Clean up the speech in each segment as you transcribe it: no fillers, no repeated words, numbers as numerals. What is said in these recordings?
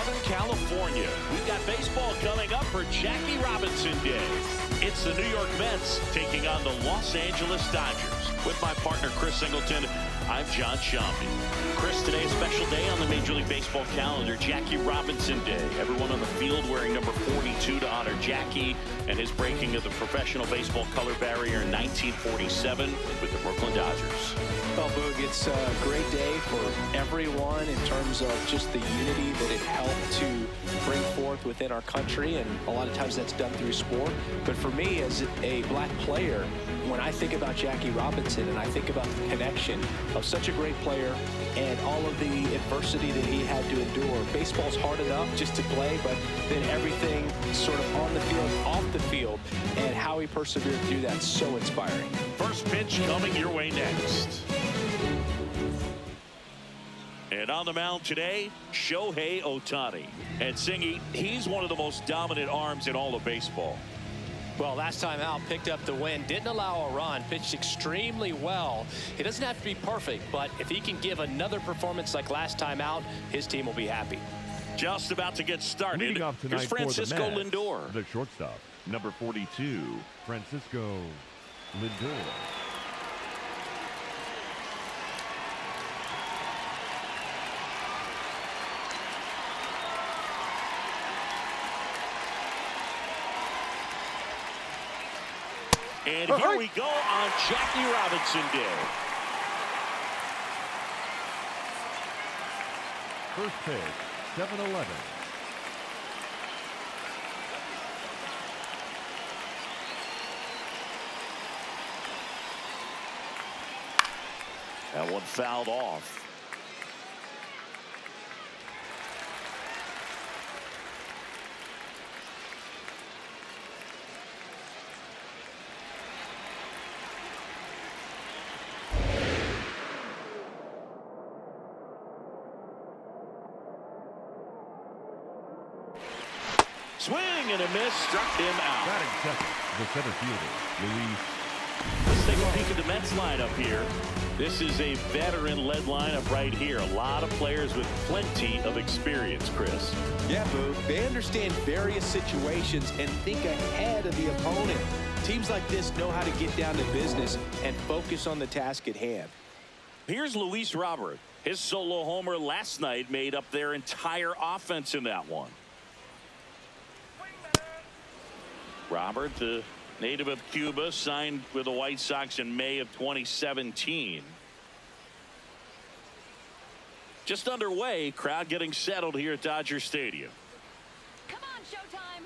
Southern California. We've got baseball coming up for Jackie Robinson Day. It's the New York Mets taking on the Los Angeles Dodgers. With my partner, Chris Singleton, I'm John Shambi. Chris, today a special day on the Major League Baseball calendar, Jackie Robinson Day. Everyone on the field wearing number 42 to honor Jackie and his breaking of the professional baseball color barrier in 1947 with the Brooklyn Dodgers. Well, Boog, it's a great day for everyone in terms of just the unity that it helped to bring forth within our country, and a lot of times that's done through sport. But for me, as a black player, when I think about Jackie Robinson and I think about the connection of such a great player and all of the adversity that he had to endure, baseball's hard enough just to play, but then everything sort of on the field, off the field, and how he persevered through that, so inspiring. First pitch coming your way next. And on the mound today, Shohei Ohtani. And Singy, he's one of the most dominant arms in all of baseball. Well, last time out, picked up the win, didn't allow a run, pitched extremely well. He doesn't have to be perfect, but if he can give another performance like last time out, his team will be happy. Just about to get started. Leading off tonight Here's Francisco for the Mets, Lindor. The shortstop, number 42, Francisco Lindor. And here we go on Jackie Robinson Day. First pitch, 7-11. That one fouled off. Swing and a miss, struck him out. Batting second, the center fielder, Luis. Let's take a peek at the Mets lineup here. This is a veteran-led lineup right here. A lot of players with plenty of experience, Chris. Yeah, Boo. They understand various situations and think ahead of the opponent. Teams like this know how to get down to business and focus on the task at hand. Here's Luis Robert. His solo homer last night made up their entire offense in that one. Robert, the native of Cuba, signed with the White Sox in May of 2017. Just underway, crowd getting settled here at Dodger Stadium. Come on, showtime.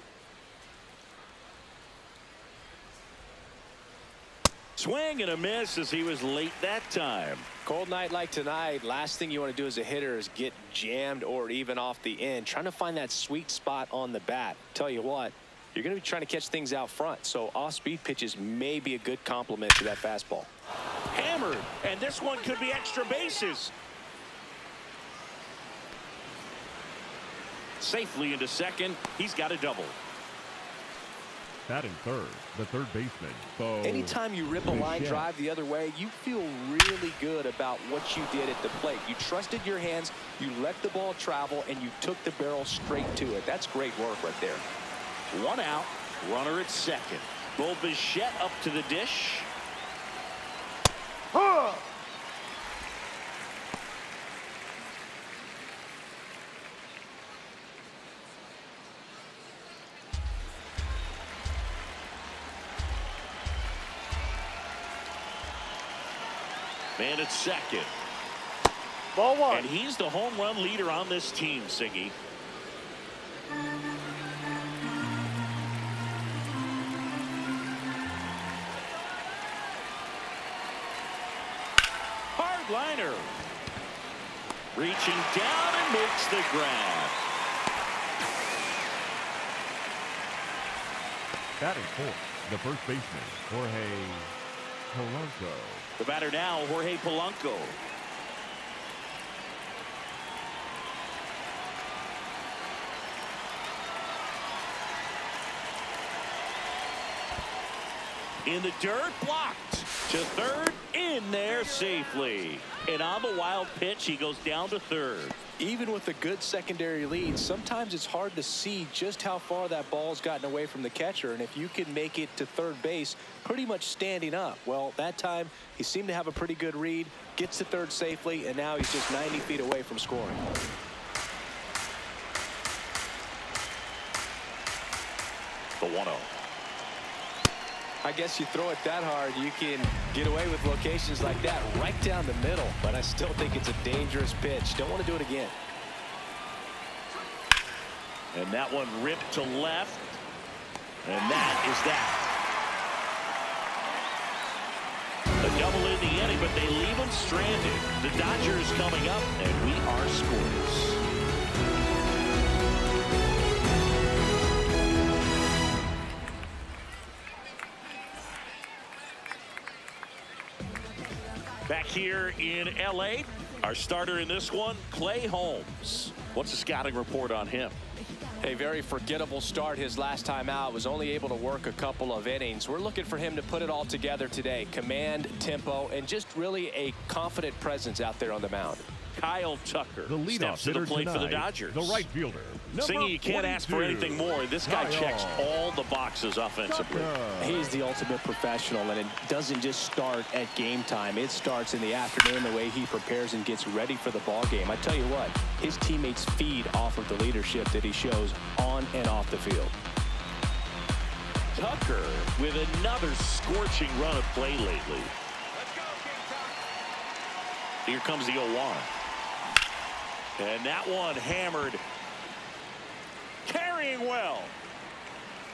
Swing and a miss as he was late that time. Cold night like tonight, last thing you want to do as a hitter is get jammed or even off the end. Trying to find that sweet spot on the bat. Tell you what, you're going to be trying to catch things out front, so off-speed pitches may be a good complement to that fastball. Hammered, and this one could be extra bases. Safely into second. He's got a double. Batting third, the third baseman, Bo. Anytime you rip a line drive the other way, you feel really good about what you did at the plate. You trusted your hands, you let the ball travel, and you took the barrel straight to it. That's great work right there. One out, runner at second. Bo Bichette up to the dish. Man at second. Ball one. And he's the home run leader on this team, Siggy. Hard liner. Reaching down and makes the grab. Batting fourth, the first baseman, Jorge Polanco. The batter now, Jorge Polanco. In the dirt, blocked. To third, in there safely. And on the wild pitch, he goes down to third. Even with a good secondary lead, sometimes it's hard to see just how far that ball's gotten away from the catcher. And if you can make it to third base pretty much standing up, well, that time he seemed to have a pretty good read, gets to third safely, and now he's just 90 feet away from scoring. The 1-0. I guess you throw it that hard, you can get away with locations like that right down the middle. But I still think it's a dangerous pitch. Don't want to do it again. And that one ripped to left. And that is that. A double in the inning, but they leave him stranded. The Dodgers coming up, and we are scoreless. Back here in L.A., our starter in this one, Clay Holmes. What's the scouting report on him? A very forgettable start his last time out. Was only able to work a couple of innings. We're looking for him to put it all together today. Command, tempo, and just really a confident presence out there on the mound. Kyle Tucker The leadoff steps to the hitter plate for the tonight, Dodgers. the right fielder. Singy, you can't ask for anything more. This guy Kyle checks all the boxes offensively. He's the ultimate professional, and it doesn't just start at game time. It starts in the afternoon, the way he prepares and gets ready for the ball game. I tell you what, his teammates feed off of the leadership that he shows on and off the field. Tucker with another scorching run of play lately. Here comes the 0-1. And that one hammered. Carrying well.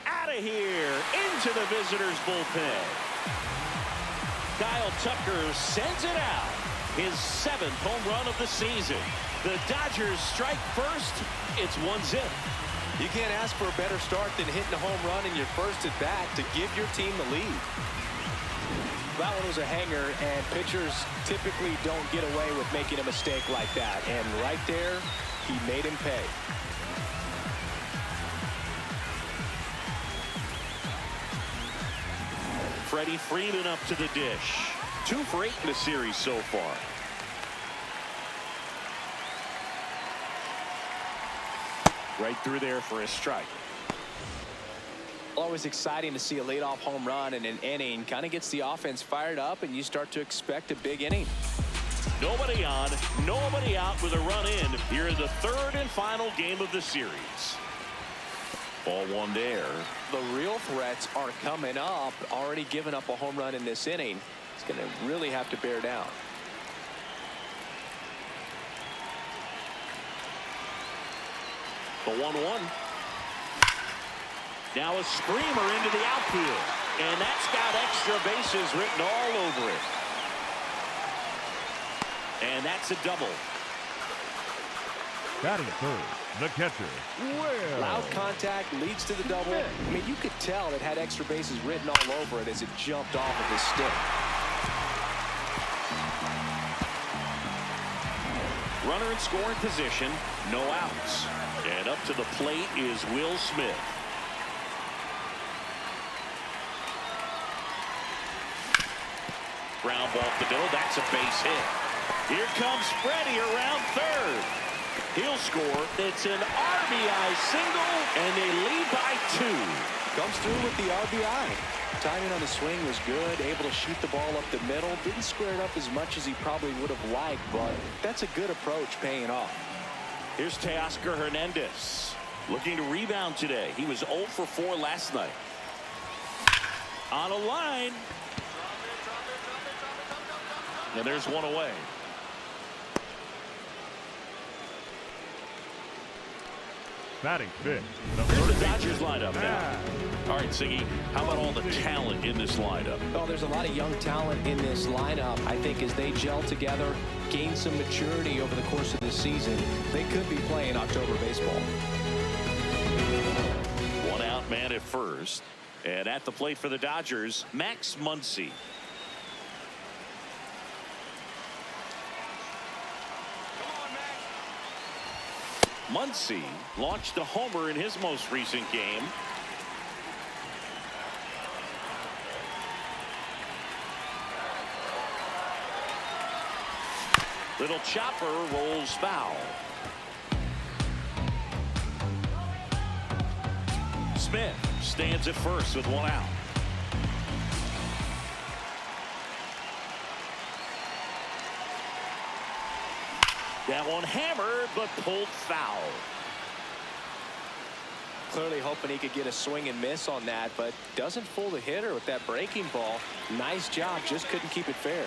Out of here. Into the visitors' bullpen. Kyle Tucker sends it out. His 7th home run of the season. The Dodgers strike first. It's 1-0. You can't ask for a better start than hitting a home run in your first at bat to give your team the lead. That one was a hanger, and pitchers typically don't get away with making a mistake like that. And right there, he made him pay. Freddie Freeman up to the dish. 2 for 8 in the series so far. Right through there for a strike. Always exciting to see a leadoff home run in an inning. Kind of gets the offense fired up, and you start to expect a big inning. Nobody on, nobody out with a run in here in the 3rd and final game of the series. Ball 1 there. The real threats are coming up. Already given up a home run in this inning. It's going to really have to bear down. The 1-1. Now a screamer into the outfield. And that's got extra bases written all over it. And that's a double. Batting third, the catcher, Will. Loud contact leads to the double. I mean, you could tell it had extra bases written all over it as it jumped off of his stick. Runner in scoring position, no outs. And up to the plate is Will Smith. Ground ball up the middle. That's a base hit. Here comes Freddie around third. He'll score. It's an RBI single, and they lead by 2. Comes through with the RBI. Timing on the swing was good. Able to shoot the ball up the middle. Didn't square it up as much as he probably would have liked, but that's a good approach paying off. Here's Teoscar Hernandez looking to rebound today. He was 0 for 4 last night. On a line. And there's one away. Batting fifth, Here's the Dodgers lineup now. All right, Siggy, how about all the talent in this lineup? Well, there's a lot of young talent in this lineup. I think as they gel together, gain some maturity over the course of this season, they could be playing October baseball. 1 out man at first. And at the plate for the Dodgers, Max Muncy. Muncy launched a homer in his most recent game. Little chopper rolls foul. Smith stands at first with one out. That one hammered, but pulled foul. Clearly hoping he could get a swing and miss on that, but doesn't fool the hitter with that breaking ball. Nice job, just couldn't keep it fair.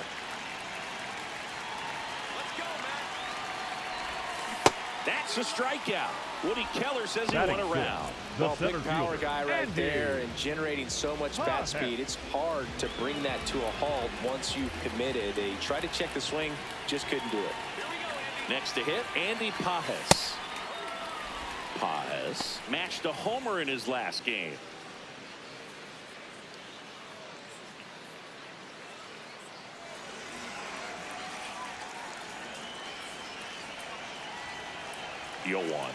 That's a strikeout. Woody Keller says he won a round. Well, big power guy right there and generating so much bat speed. It's hard to bring that to a halt once you've committed. They tried to check the swing, just couldn't do it. Next to hit, Andy Pajes. Pajes matched a homer in his last game. Yo one.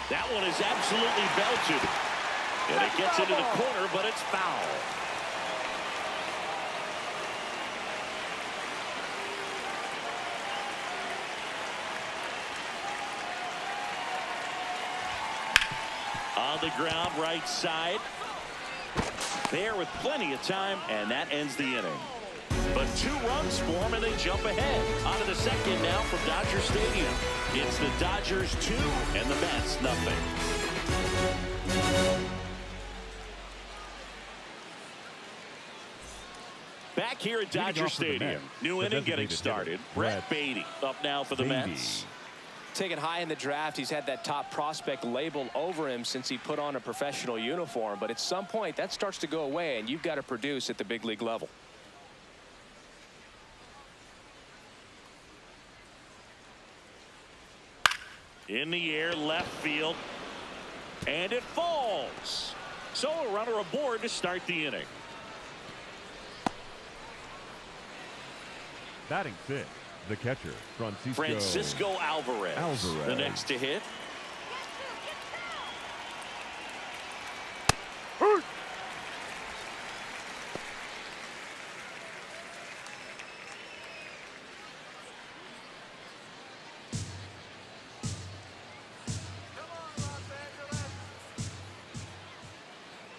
That one is absolutely belted. And it gets into the corner, but it's foul. On the ground, right side. There with plenty of time, and that ends the inning. But 2 runs for them, and they jump ahead. On to the second now from Dodger Stadium. It's the Dodgers 2 and the Mets nothing. Back here at Dodger Stadium. New inning getting started. Brett Beatty up now for the Mets. Taken high in the draft, he's had that top prospect label over him since he put on a professional uniform. But at some point, that starts to go away, and you've got to produce at the big league level. In the air, left field. And it falls. So a runner aboard to start the inning. Batting 6th, the catcher, Francisco Alvarez. The next to hit.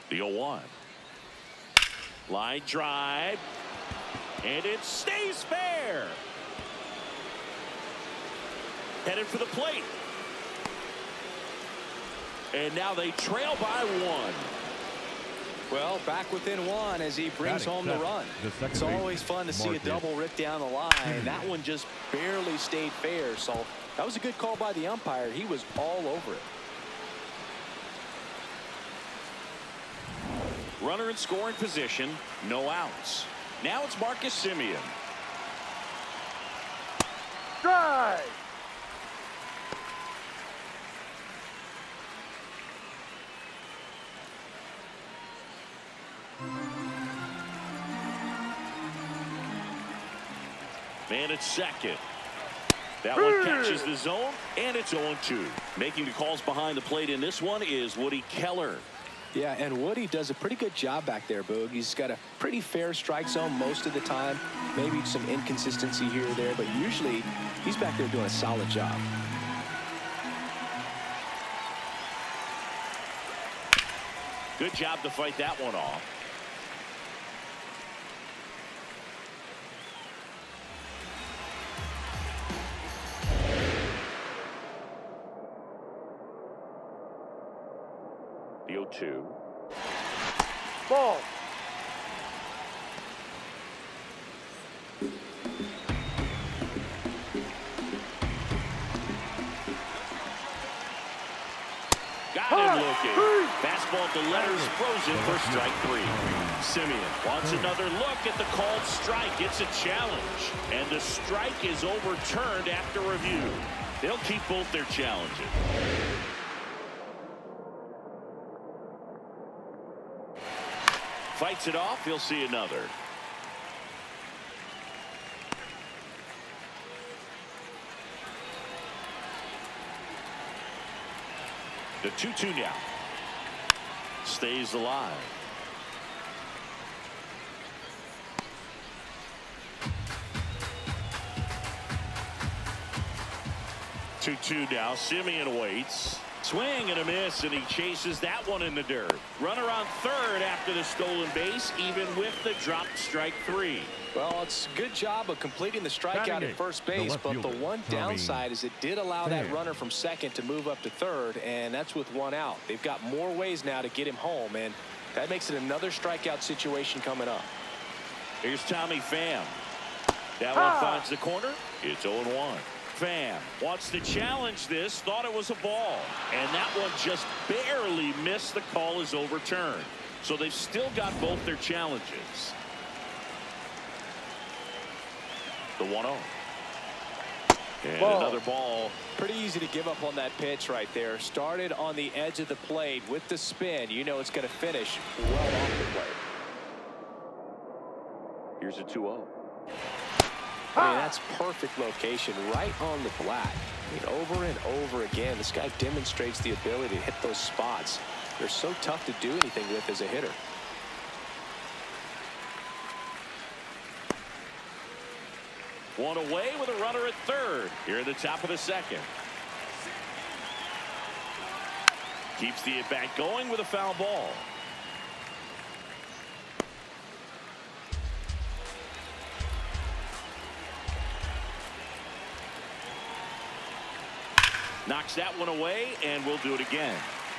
The 0-1. Line drive. And it stays fair. Headed for the plate. And now they trail by 1. Well, back within 1 as he brings home the run. It's always fun to see a double rip down the line. That one just barely stayed fair. So that was a good call by the umpire. He was all over it. Runner in scoring position. No outs. Now it's Marcus Semien. Drive. Man at second. That one catches the zone, and it's 0-2. Making the calls behind the plate in this one is Woody Keller. Yeah, and Woody does a pretty good job back there, Boog. He's got a pretty fair strike zone most of the time. Maybe some inconsistency here or there, but usually he's back there doing a solid job. Good job to fight that one off. The 0-2. Ball. Got him looking. Fastball at the letters, frozen for strike 3. Semien wants another look at the called strike. It's a challenge. And the strike is overturned after review. They'll keep both their challenges. Fights it off. He'll see another. The 2-2 now. Stays alive. Two now. Simeon waits. Swing and a miss, and he chases that one in the dirt. Runner on third after the stolen base, even with the dropped strike 3. Well, it's a good job of completing the strikeout at first base, but the one downside is it did allow that runner from second to move up to third, and that's with one out. They've got more ways now to get him home, and that makes it another strikeout situation coming up. Here's Tommy Pham. That one finds the corner. It's 0-1. Pham wants to challenge this, thought it was a ball, and that one just barely missed. The call is overturned. So they've still got both their challenges. The 1-0. And another ball. Pretty easy to give up on that pitch right there. Started on the edge of the plate with the spin. You know it's going to finish well off the plate. Here's a 2-0. I mean, that's perfect location right on the black. I mean, over and over again, this guy demonstrates the ability to hit those spots. They're so tough to do anything with as a hitter. One away with a runner at third here in the top of the second. Keeps the at-bat going with a foul ball. Knocks that one away, and we'll do it again.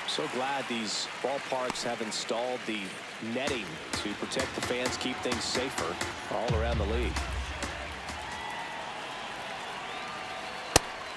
So glad these ballparks have installed the netting to protect the fans, keep things safer all around the league.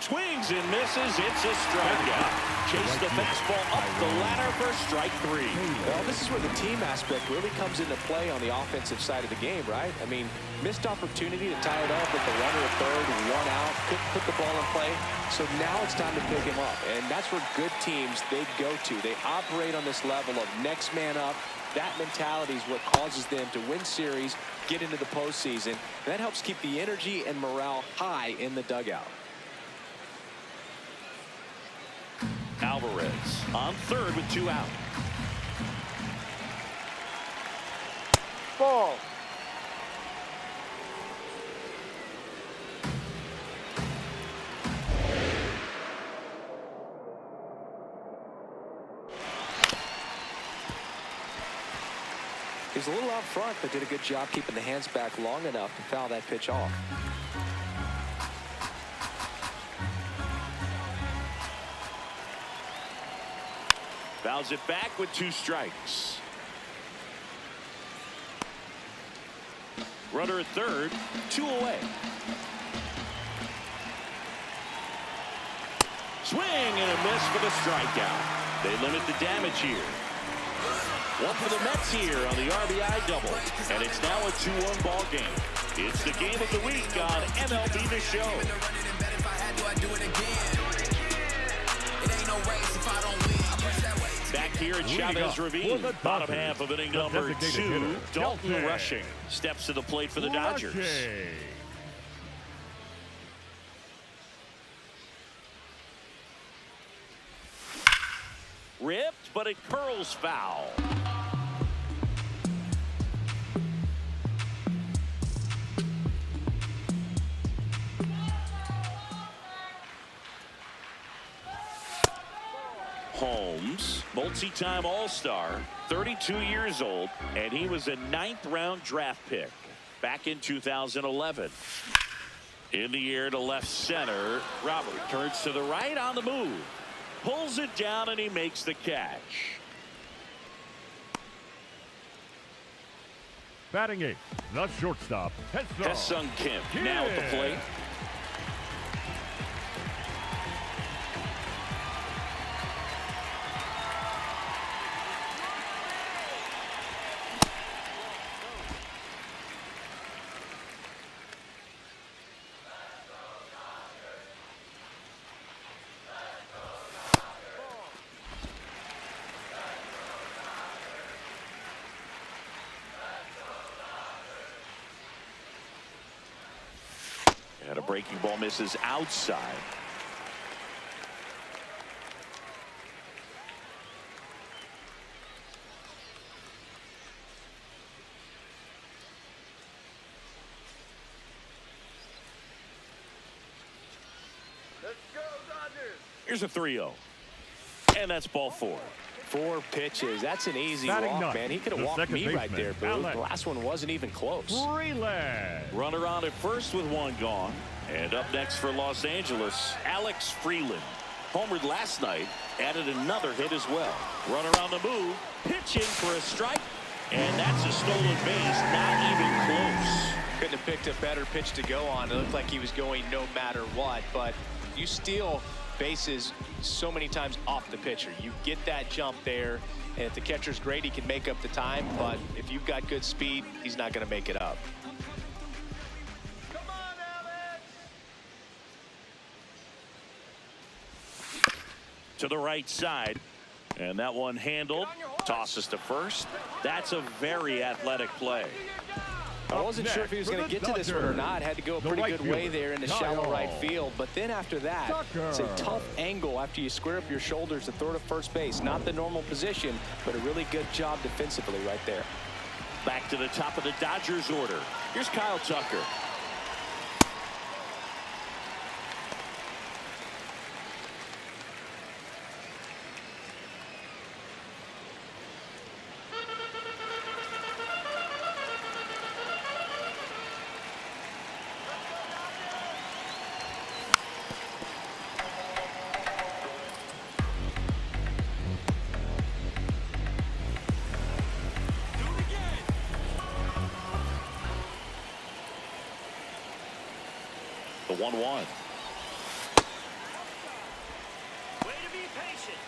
Swings and misses. It's a strikeout. Chase the fastball up the ladder for strike 3. Well, this is where the team aspect really comes into play on the offensive side of the game, right? I mean, missed opportunity to tie it up with the runner at third, one out, couldn't put the ball in play. So now it's time to pick him up, and that's where good teams, they go to. They operate on this level of next man up. That mentality is what causes them to win series, get into the postseason. And that helps keep the energy and morale high in the dugout. Alvarez on third with 2 out. Ball. He's a little out front, but did a good job keeping the hands back long enough to foul that pitch off. Fouls it back with 2 strikes. Runner at third, 2 away. Swing and a miss for the strikeout. They limit the damage here. One for the Mets here on the RBI double. And it's now a 2-1 ball game. It's the game of the week on MLB The Show. Back here at Chavez Ravine, bottom half of inning number 2. Dalton Rushing steps to the plate for the Dodgers. Ripped, but it curls foul. Holmes, multi-time All-Star, 32 years old, and he was a 9th-round draft pick back in 2011. In the air to left center, Robert turns to the right on the move, pulls it down, and he makes the catch. Batting 8th, the shortstop, Hesung Kim now at the plate. And a breaking ball misses outside. Here's a 3-0. And that's ball 4. 4 pitches. That's an easy Batting walk, ninth, man. He could have the walked second me right baseman, there, Boo. Alex. The last one wasn't even close. Freeland. Runner on at first with 1 gone. And up next for Los Angeles, Alex Freeland. Homered last night, added another hit as well. Runner on the move, pitching for a strike. And that's a stolen base, not even close. Couldn't have picked a better pitch to go on. It looked like he was going no matter what, but you steal bases so many times off the pitcher. You get that jump there, and if the catcher's great, he can make up the time, but if you've got good speed, he's not going to make it up. To the right side, and that one handled. Tosses to first. That's a very athletic play. I wasn't sure if he was going to get to this one or not. Had to go a pretty good way there in the shallow right field. But then after that, it's a tough angle after you square up your shoulders to throw to first base. Not the normal position, but a really good job defensively right there. Back to the top of the Dodgers order. Here's Kyle Tucker. The 1-1. Way to be patient.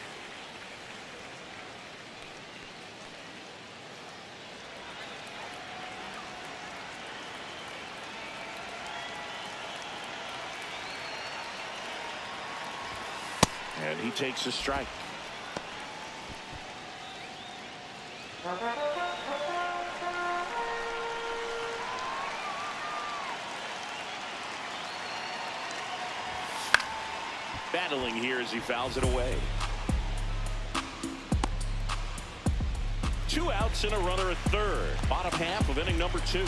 And he takes a strike. Battling here as he fouls it away. 2 outs and a runner at third. Bottom half of inning number 2.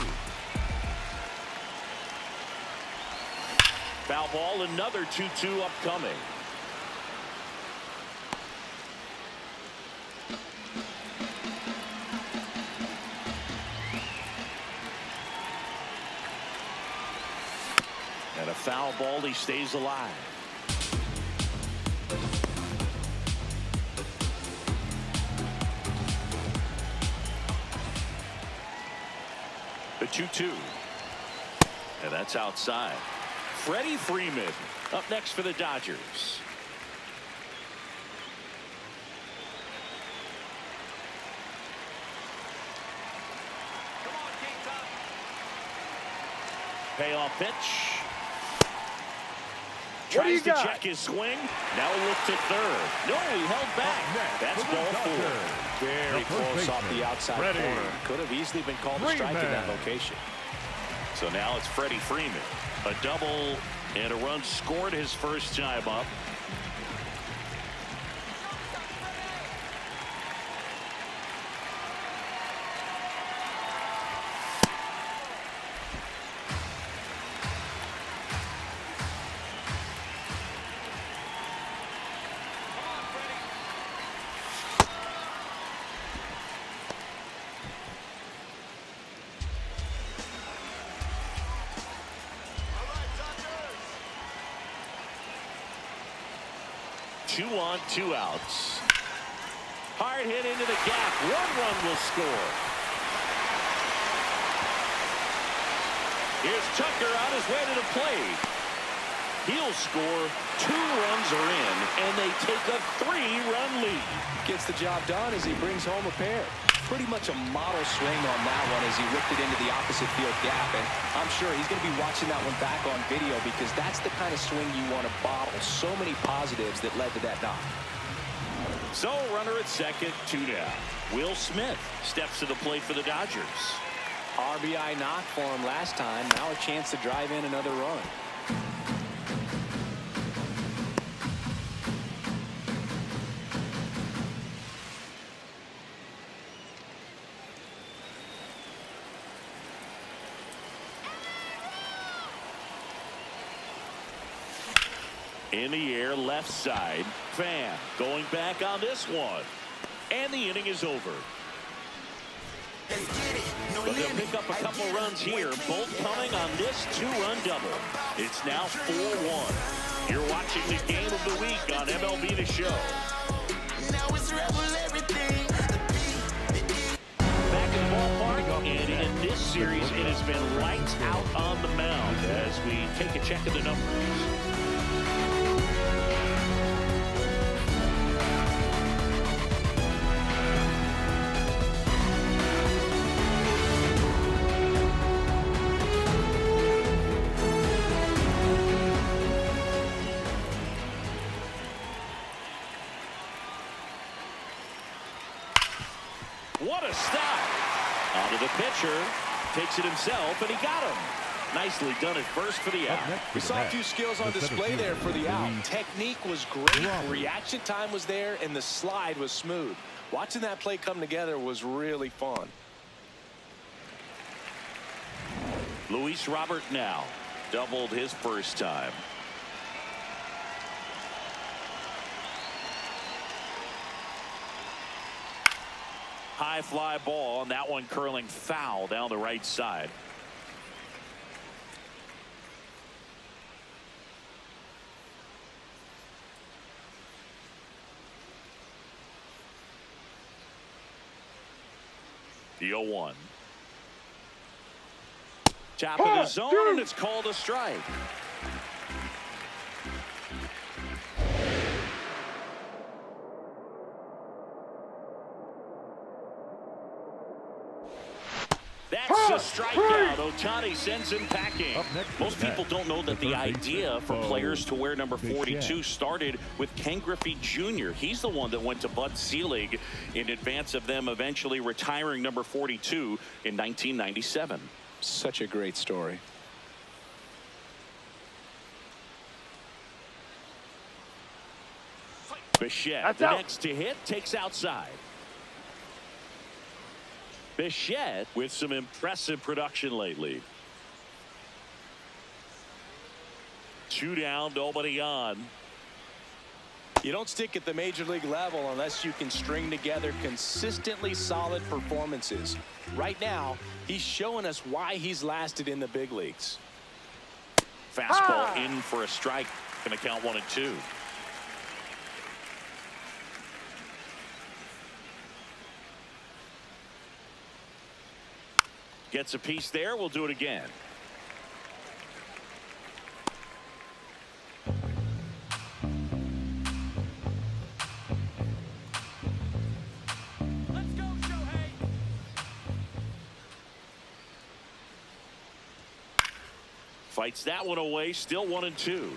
Foul ball, another 2-2 upcoming. And a foul ball, he stays alive. The 2-2. And that's outside. Freddie Freeman up next for the Dodgers. Payoff pitch. Tries to check his swing. Now look to third. No, he held back. That's ball 4. Very close off the outside Freddie corner. Could have easily been called a strike in that location. So now it's Freddie Freeman. A double and a run scored his first time up. Two on, 2 outs. Hard hit into the gap. 1 run will score. Here's Tucker on his way to the plate. He'll score. 2 runs are in, and they take a 3-run lead. Gets the job done as he brings home a pair. Pretty much a model swing on that one as he whipped it into the opposite field gap, and I'm sure he's going to be watching that one back on video because that's the kind of swing you want to bottle. So many positives that led to that knock. So runner at second, 2 down. Will Smith steps to the plate for the Dodgers. RBI knock for him last time. Now a chance to drive in another run. In the air, left side. Fan going back on this one. And the inning is over. But they'll pick up a couple runs here, both coming on this two-run double. It's now 4-1. You're watching the game of the week on MLB The Show. Back in the ballpark, and in this series, it has been lights out on the mound as we take a check of the numbers. What a stop. Onto the pitcher. Takes it himself, and he got him. Nicely done at first for the out. We saw a few skills on display there for the out. Technique was great. Reaction time was there, and the slide was smooth. Watching that play come together was really fun. Luis Robert now doubled his first time. High fly ball, and that one curling foul down the right side. The 0-1. Top of the zone, and it's called a strike. That's a strikeout. Ohtani sends him packing. Most people don't know that the idea for players to wear number 42 started with Ken Griffey Jr. He's the one that went to Bud Selig in advance of them eventually retiring number 42 in 1997. Such a great story. Bichette, the next to hit, takes outside. Bichette with some impressive production lately. 2 down, nobody on. You don't stick at the major league level unless you can string together consistently solid performances. Right now, he's showing us why he's lasted in the big leagues. Fastball in for a strike. Going to count 1-2. Gets a piece there. We'll do it again. Let's go, Shohei. Fights that one away. Still 1-2.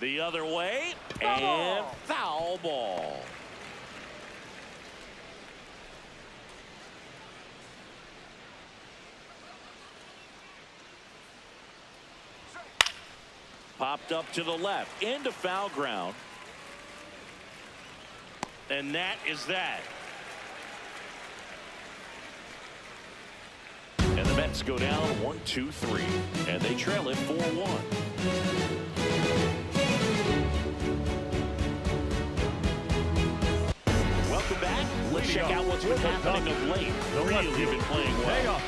The other way, and foul ball. Popped up to the left, into foul ground. And that is that. And the Mets go down 1-2-3, and they trail it 4-1. Welcome back. Let's check out what's been happening of late. Really been playing well.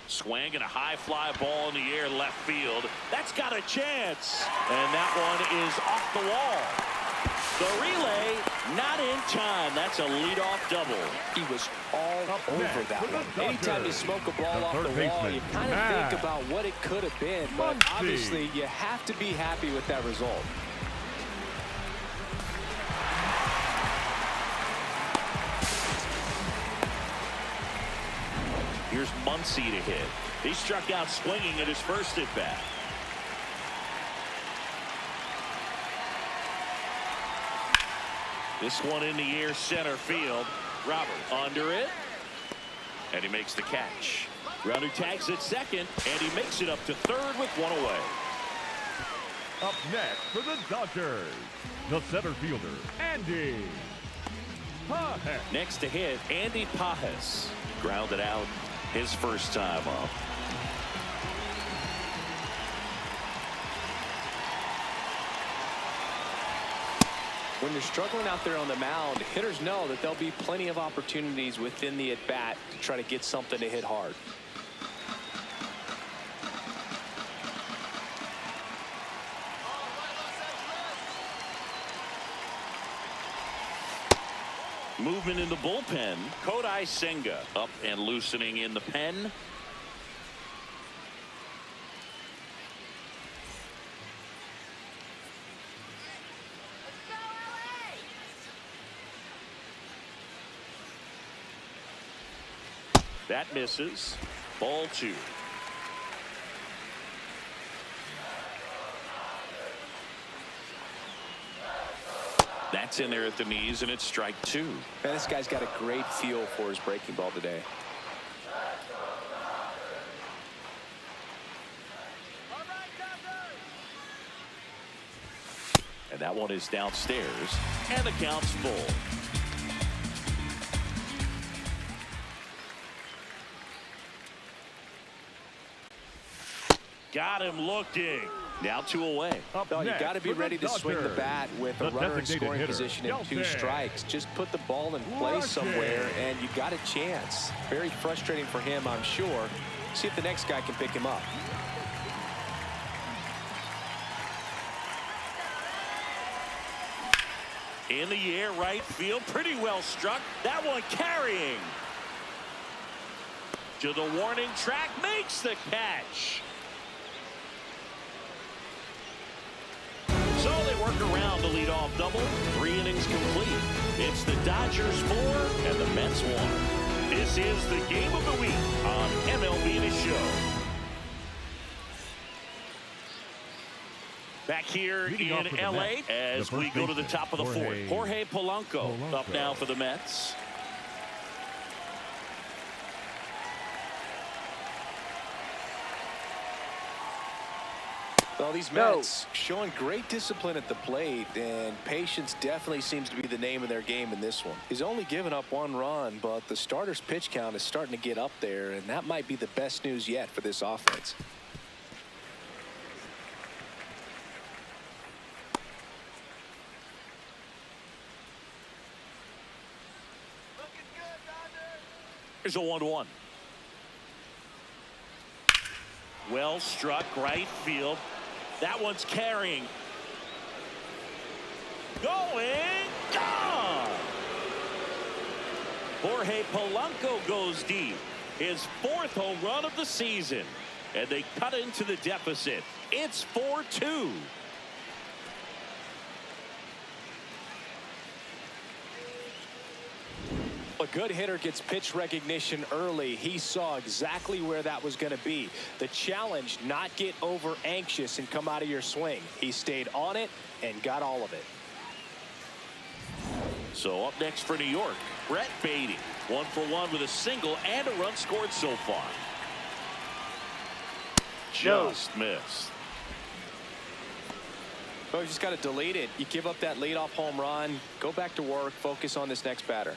Swing and a high fly ball in the air left field. That's got a chance. And that one is off the wall. The relay, not in time. That's a leadoff double. He was all Up over next that for the one. Dodgers, Anytime you smoke a ball the off the third wall, you baseman, kind of Matt think about what it could have been. But Muncy. obviously, you have to be happy with that result. Here's Muncy to hit. He struck out swinging at his first at bat. This one in the air, center field. Robert under it, and he makes the catch. Runner tags at second, and he makes it up to third with one away. Up next for the Dodgers, the center fielder, Andy Pajes. Next to hit, Andy Pajes. Grounded out his first time up. When you're struggling out there on the mound, hitters know that there'll be plenty of opportunities within the at-bat to try to get something to hit hard. Movement in the bullpen. Kodai Senga up and loosening in the pen. That misses. Ball 2. That's in there at the knees, and it's strike 2. Man, this guy's got a great feel for his breaking ball today. And that one is downstairs, and the count's full. Got him looking. Now 2 away. Up No, you next got to be for the ready to swing the Dodgers, bat with a the runner in designated scoring hitter, position and 2 Yelton. strikes. Just put the ball in play Rush somewhere, it. and you got a chance. Very frustrating for him, I'm sure. See if the next guy can pick him up. In the air, right field, pretty well struck. That one carrying. To the warning track, makes the catch. So they work around the leadoff double. 3 innings complete. It's the Dodgers 4 and the Mets 1. This is the game of the week on MLB The Show. Back here Leading in off for the LA Mets, as the we first go to the baseman, top of the 4th. Jorge Polanco up now for the Mets. Well, these Mets showing great discipline at the plate, and patience definitely seems to be the name of their game in this one. He's only given up 1 run, but the starter's pitch count is starting to get up there, and that might be the best news yet for this offense. Here's a 1-1. Well struck, right field. That one's carrying. Going, gone! Jorge Polanco goes deep. His 4th home run of the season. And they cut into the deficit. It's 4-2. A good hitter gets pitch recognition early. He saw exactly where that was going to be. The challenge, not get over anxious and come out of your swing. He stayed on it and got all of it. So up next for New York, Brett Beatty. 1 for 1 with a single and a run scored so far. Just missed. Well, you just got to delete it. You give up that leadoff home run, go back to work, focus on this next batter.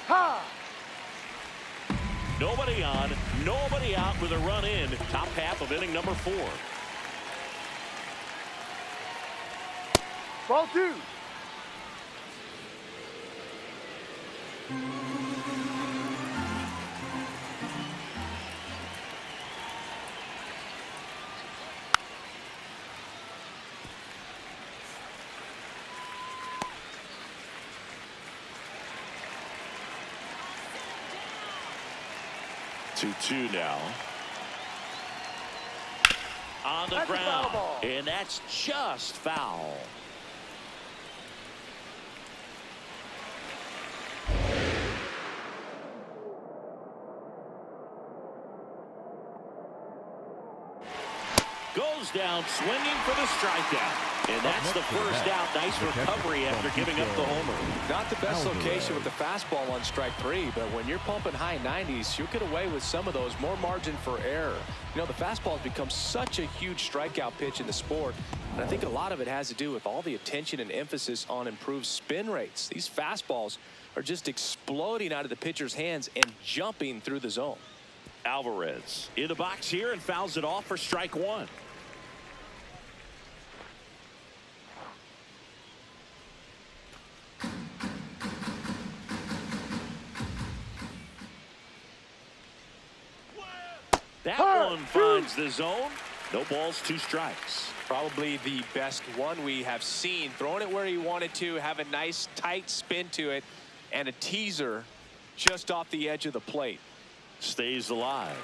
Ha! Nobody on, nobody out with a run in. Top half of inning number 4. Ball 2. 2-2 now. On the That's a foul ground. ball. And that's just foul. Goes down swinging for the strikeout. And that's the first out. Nice recovery after giving up the homer. Not the best location with the fastball on strike 3, but when you're pumping high 90s, you'll get away with some of those. More margin for error. You know, the fastball has become such a huge strikeout pitch in the sport, and I think a lot of it has to do with all the attention and emphasis on improved spin rates. These fastballs are just exploding out of the pitcher's hands and jumping through the zone. Alvarez in the box here and fouls it off for strike 1. That one finds the zone. No balls, 2 strikes. Probably the best one we have seen. Throwing it where he wanted to, have a nice tight spin to it, and a teaser just off the edge of the plate. Stays alive.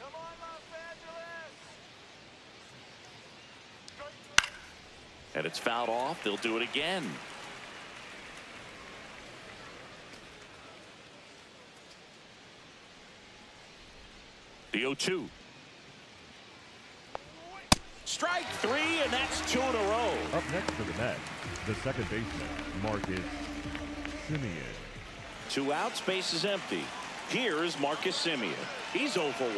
Come on, Los Angeles. And it's fouled off. They'll do it again. The 0-2. Strike 3, and that's 2 in a row. Up next for the Mets, the second baseman, Marcus Semien. 2 outs, base is empty. Here is Marcus Semien. He's 0 for 1.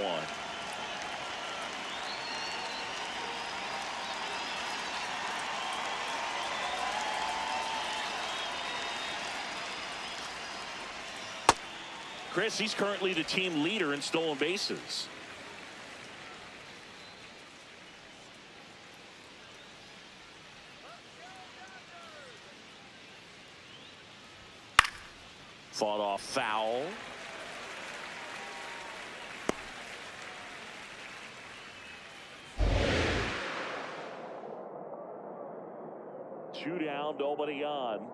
Chris, he's currently the team leader in stolen bases. Fought off foul. Two down, nobody on.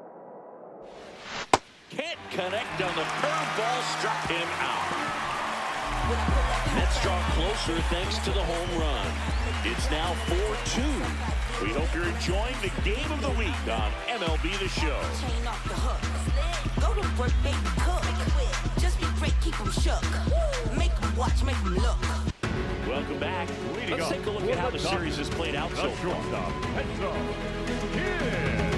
Can't connect on the curveball, struck him out. Mets draw closer thanks to the home run. It's now 4-2. We hope you're enjoying the game of the week on MLB The Show. Chain off the hook. Go to work, baby, cook. Just be great, keep them shook. Make them watch, make them look. Welcome back. Leading Let's up take a look for at how the the series has played out so The far. shortstop, heads up, Kid.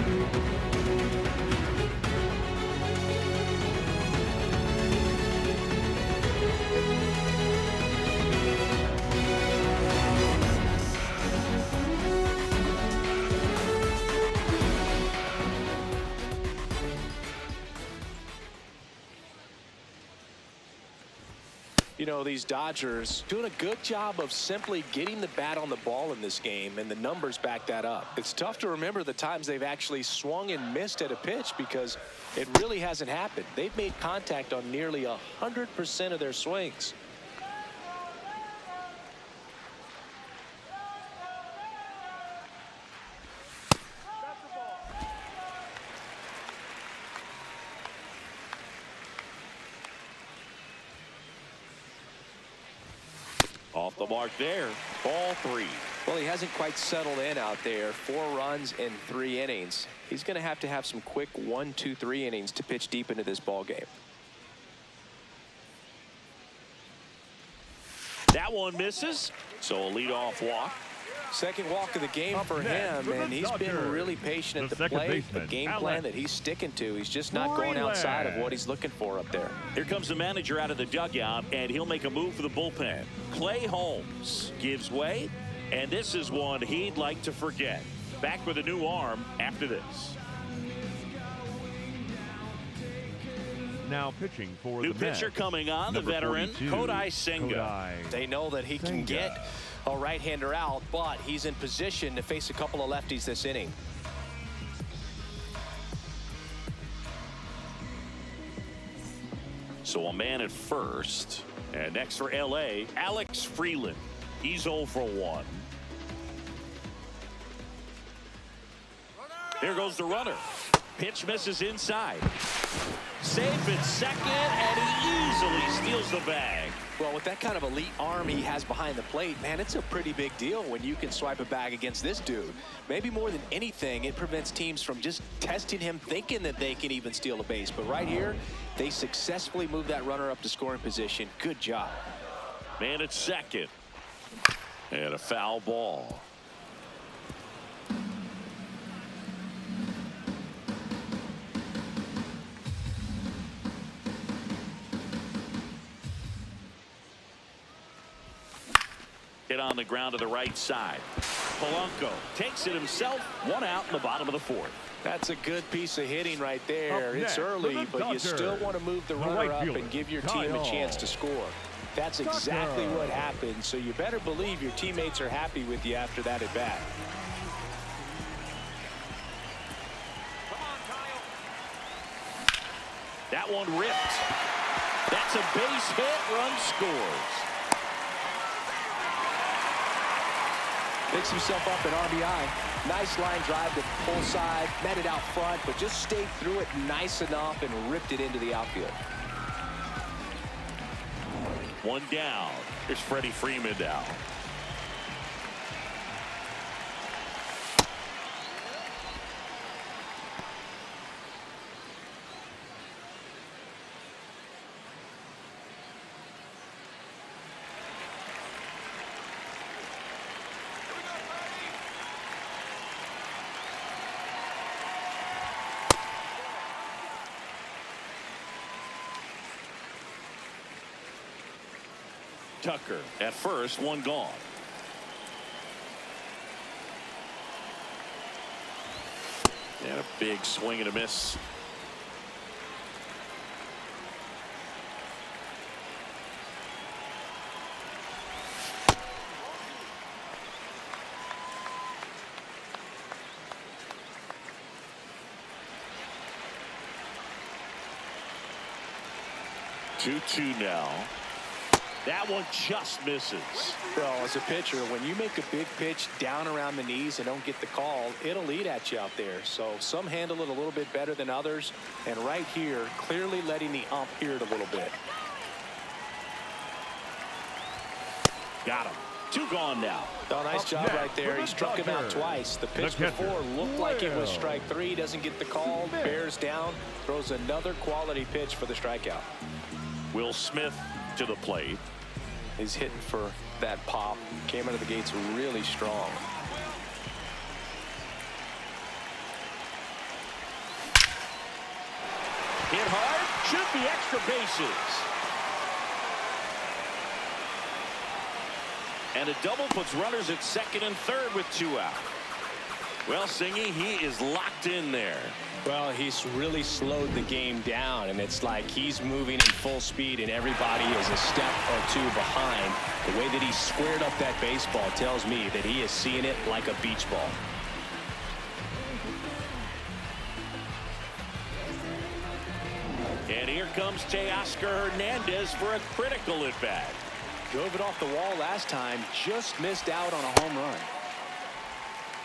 You know, these Dodgers doing a good job of simply getting the bat on the ball in this game, and the numbers back that up. It's tough to remember the times they've actually swung and missed at a pitch because it really hasn't happened. They've made contact on nearly 100% of their swings. Off the mark there. Ball 3. Well, he hasn't quite settled in out there. 4 runs in 3 innings. He's going to have some quick 1, 2, 3 innings to pitch deep into this ball game. That one misses. So a leadoff walk. Second walk of the game Up for next him, for the and he's been Dodgers, really patient at the the second plate. A baseman, game plan Alex that he's sticking to. He's just not going Freeland. outside of what he's looking for up there. Here comes the manager out of the dugout, and he'll make a move for the bullpen. Clay Holmes gives way, and this is one he'd like to forget. Back with a new arm after this. Now pitching for New the pitcher Mets, coming on, the number veteran, 42, Kodai Senga. Kodai They know that he can Senga. get a right-hander out, but he's in position to face a couple of lefties this inning. So a man at first. And next for LA, Alex Freeland. He's 0 for 1. There goes the runner. Pitch misses inside. Safe at second, and he easily steals the bag. Well, with that kind of elite arm he has behind the plate, man, it's a pretty big deal when you can swipe a bag against this dude. Maybe more than anything, it prevents teams from just testing him, thinking that they can even steal a base. But right here, they successfully moved that runner up to scoring position. Good job. Man at second. And a foul ball. Hit on the ground to the right side. Polanco takes it himself. One out in the bottom of the fourth. That's a good piece of hitting right there. Up It's next, early, the but you Dodgers. still want to move the The runner right up fielder, and give your team a Kyle. chance to score. That's exactly what happened, so you better believe your teammates are happy with you after that at bat. Come on, Kyle. That one ripped. That's a base hit. Run scores. Picks himself up an RBI. Nice line drive to pull side, met it out front, but just stayed through it nice enough and ripped it into the outfield. One down. Here's Freddie Freeman now. Tucker at first, one gone. And a big swing and a miss. Two now. That one just misses. Well, as a pitcher, when you make a big pitch down around the knees and don't get the call, it'll eat at you out there. So some handle it a little bit better than others. And right here, clearly letting the ump hear it a little bit. Got him. Two gone now. Oh, nice Up job next right there. for the He struck him out Dodgers. twice. The pitch The catcher, before looked like it was Will. strike three. Doesn't get the call. Bears down. Throws another quality pitch for the strikeout. Will Smith to the plate. He's hitting for that pop. Came out of the gates really strong. Hit hard. Should be extra bases. And a double puts runners at second and third with two out. Well, Singy, he is locked in there. Well, he's really slowed the game down, and it's like he's moving in full speed, and everybody is a step or two behind. The way that he squared up that baseball tells me that he is seeing it like a beach ball. And here comes Teoscar Hernandez for a critical at bat. Drove it off the wall last time. Just missed out on a home run.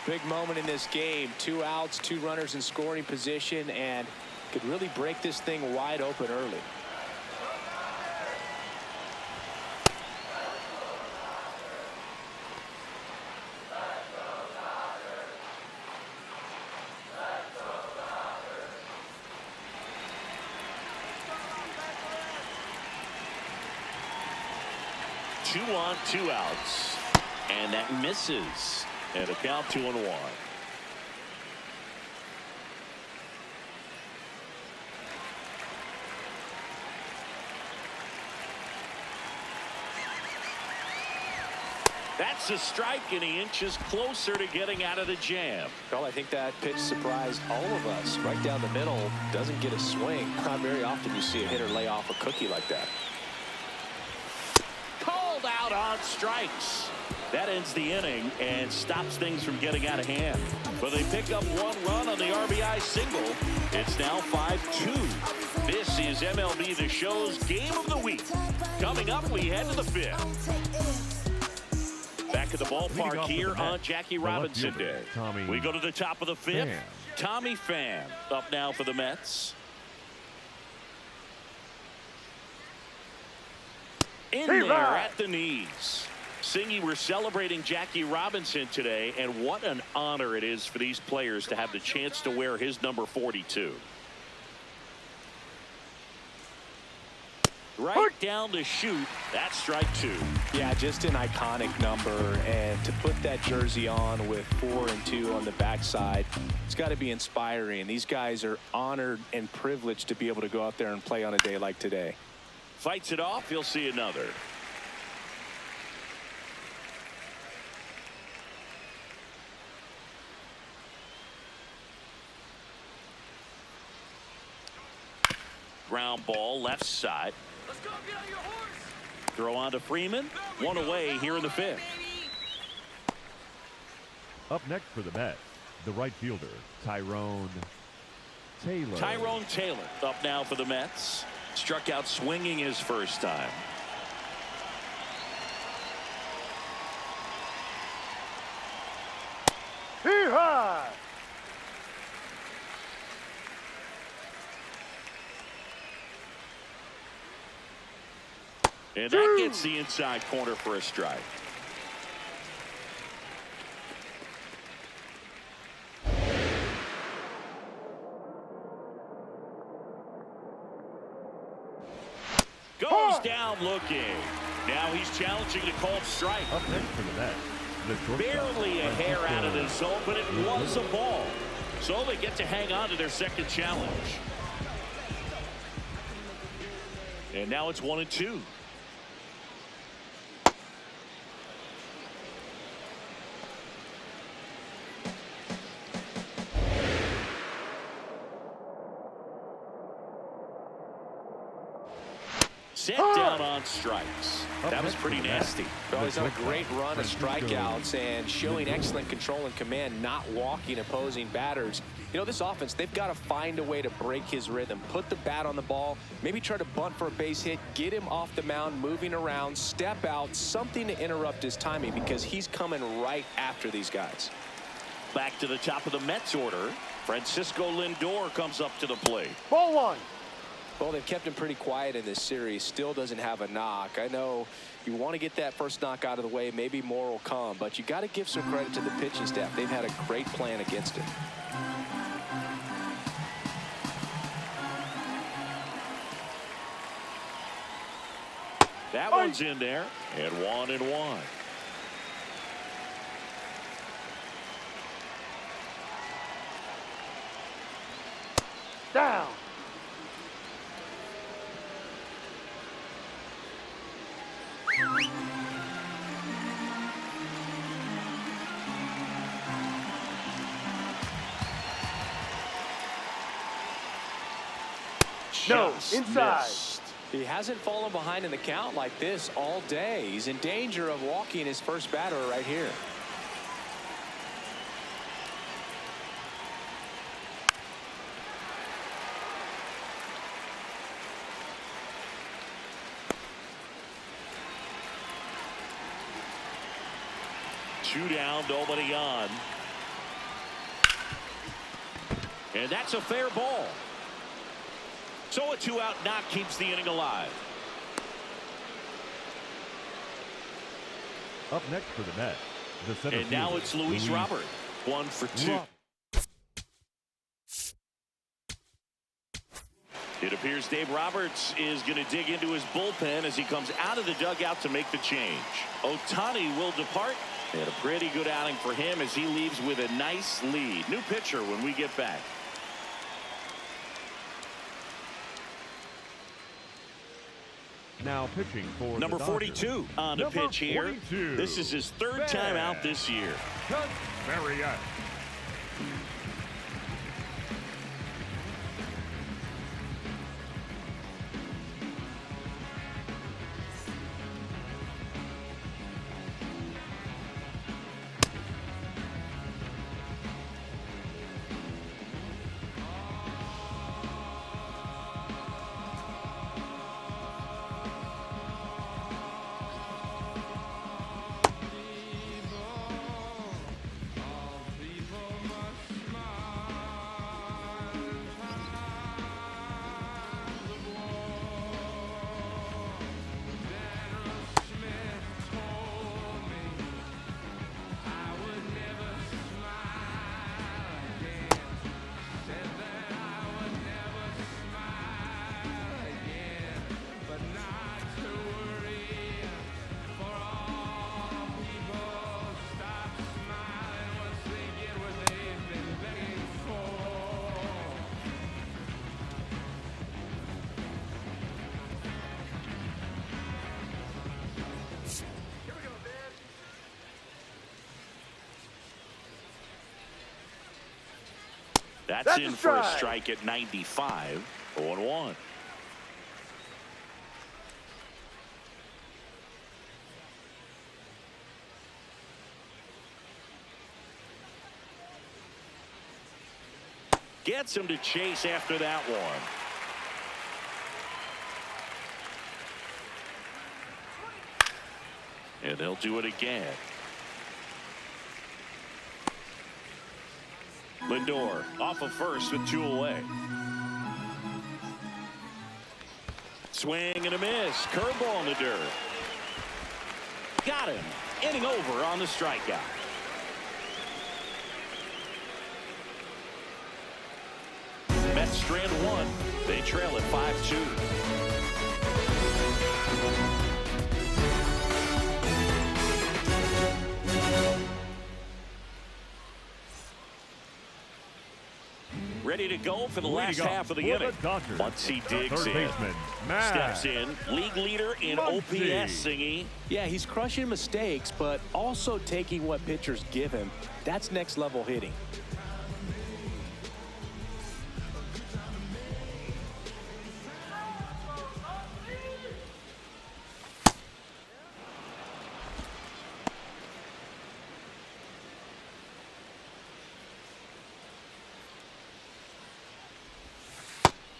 Big moment in this game. 2 outs, 2 runners in scoring position, and could really break this thing wide open early. Two on, 2 outs. And that misses. And a count 2-1. That's a strike, and he inches closer to getting out of the jam. Well, I think that pitch surprised all of us. Right down the middle, doesn't get a swing. Not very often you see a hitter lay off a cookie like that. Called out on strikes. That ends the inning and stops things from getting out of hand. But they pick up 1 run on the RBI single. It's now 5-2. This is MLB The Show's Game of the Week. Coming up, we head to the 5th. Back back at the ballpark here on Jackie Robinson Day. We go to the top of the fifth. Tommy Pham up now for the Mets. In there at the knees. Singy, we're celebrating Jackie Robinson today, and what an honor it is for these players to have the chance to wear his number 42. Right down the chute. That's strike two. Yeah, just an iconic number, and to put that jersey on with 4 and 2 on the backside, it's got to be inspiring. These guys are honored and privileged to be able to go out there and play on a day like today. Fights it off. He'll see another. Ground ball left side. Let's go, get on your horse. Throw on to Freeman. One away here in the fifth. Up next for the Mets, the right fielder, Tyrone Taylor. Tyrone Taylor up now for the Mets. Struck out swinging his first time. Hee-haw! And that gets the inside corner for a strike. Goes down looking. Now he's challenging the called strike. Up next for the Mets, the shortstop, Barely a hair out of the zone, but it was a ball. So they get to hang on to their second challenge. And now it's 1-2. Set down on strikes. That was pretty nasty. Well, he's on a great run of strikeouts and showing excellent control and command, not walking opposing batters. You know, this offense, they've got to find a way to break his rhythm, put the bat on the ball, maybe try to bunt for a base hit, get him off the mound, moving around, step out, something to interrupt his timing because he's coming right after these guys. Back to the top of the Mets order. Francisco Lindor comes up to the plate. Ball one. Well, they've kept him pretty quiet in this series. Still doesn't have a knock. I know you want to get that first knock out of the way. Maybe more will come, but you got to give some credit to the pitching staff. They've had a great plan against it. That one's in there, and 1-1. Down. No, inside. Missed. He hasn't fallen behind in the count like this all day. He's in danger of walking his first batter right here. Two down, nobody on. And that's a fair ball. So a 2-out knock keeps the inning alive. Up next for the Mets, the center And now fielder, it's Luis Robert. 1 for 2. It appears Dave Roberts is going to dig into his bullpen as he comes out of the dugout to make the change. Ohtani will depart. And a pretty good outing for him as he leaves with a nice lead. New pitcher when we get back. Now pitching for Number the 42 on the pitch here. 42. This is his third time out this year. Mariette. That's in for a strike at 95. 0-1. Gets him to chase after that one. And they'll do it again. Lindor off of first with 2 away. Swing and a miss. Curveball in the dirt. Got him. Inning over on the strikeout. Mets strand 1. They trail at 5-2. Ready to go for the last half of the inning. Once he digs in, steps in, league leader in OPS, Singy. Yeah, he's crushing mistakes, but also taking what pitchers give him. That's next level hitting.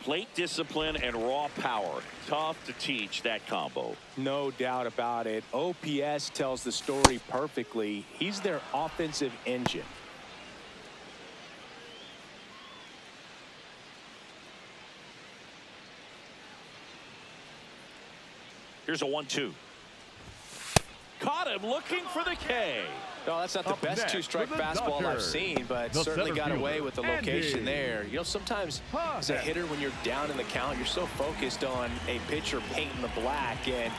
Plate discipline and raw power. Tough to teach that combo. No doubt about it. OPS tells the story perfectly. He's their offensive engine. Here's a 1-2. Caught him looking for the K. No, that's not the best two-strike fastball I've seen, but certainly got away with the location there. You know, sometimes as a hitter, when you're down in the count, you're so focused on a pitcher painting the black, and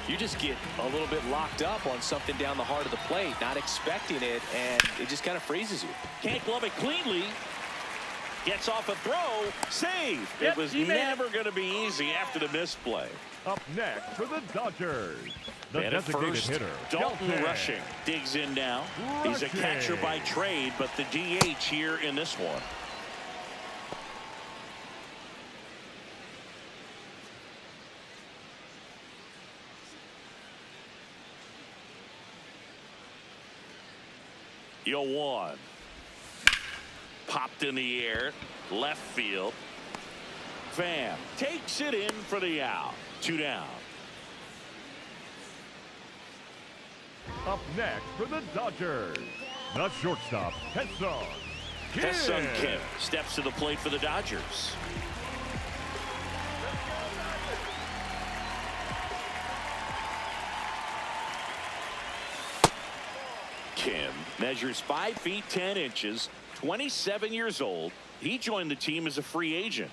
you just get a little bit locked up on something down the heart of the plate, not expecting it, and it just kind of freezes you. Can't glove it cleanly. Gets off a throw. Save. It was never going to be easy after the misplay. Up next for the Dodgers, the And at designated first, hitter, Dalton Rushing digs in now. He's a catcher by trade, but the DH here in this one. Yo, 1. Popped in the air, left field. Pham takes it in for the out. 2 down. Up next for the Dodgers, the shortstop, Hesung Kim steps to the plate for the Dodgers. Kim measures 5 feet 10 inches, 27 years old. He joined the team as a free agent.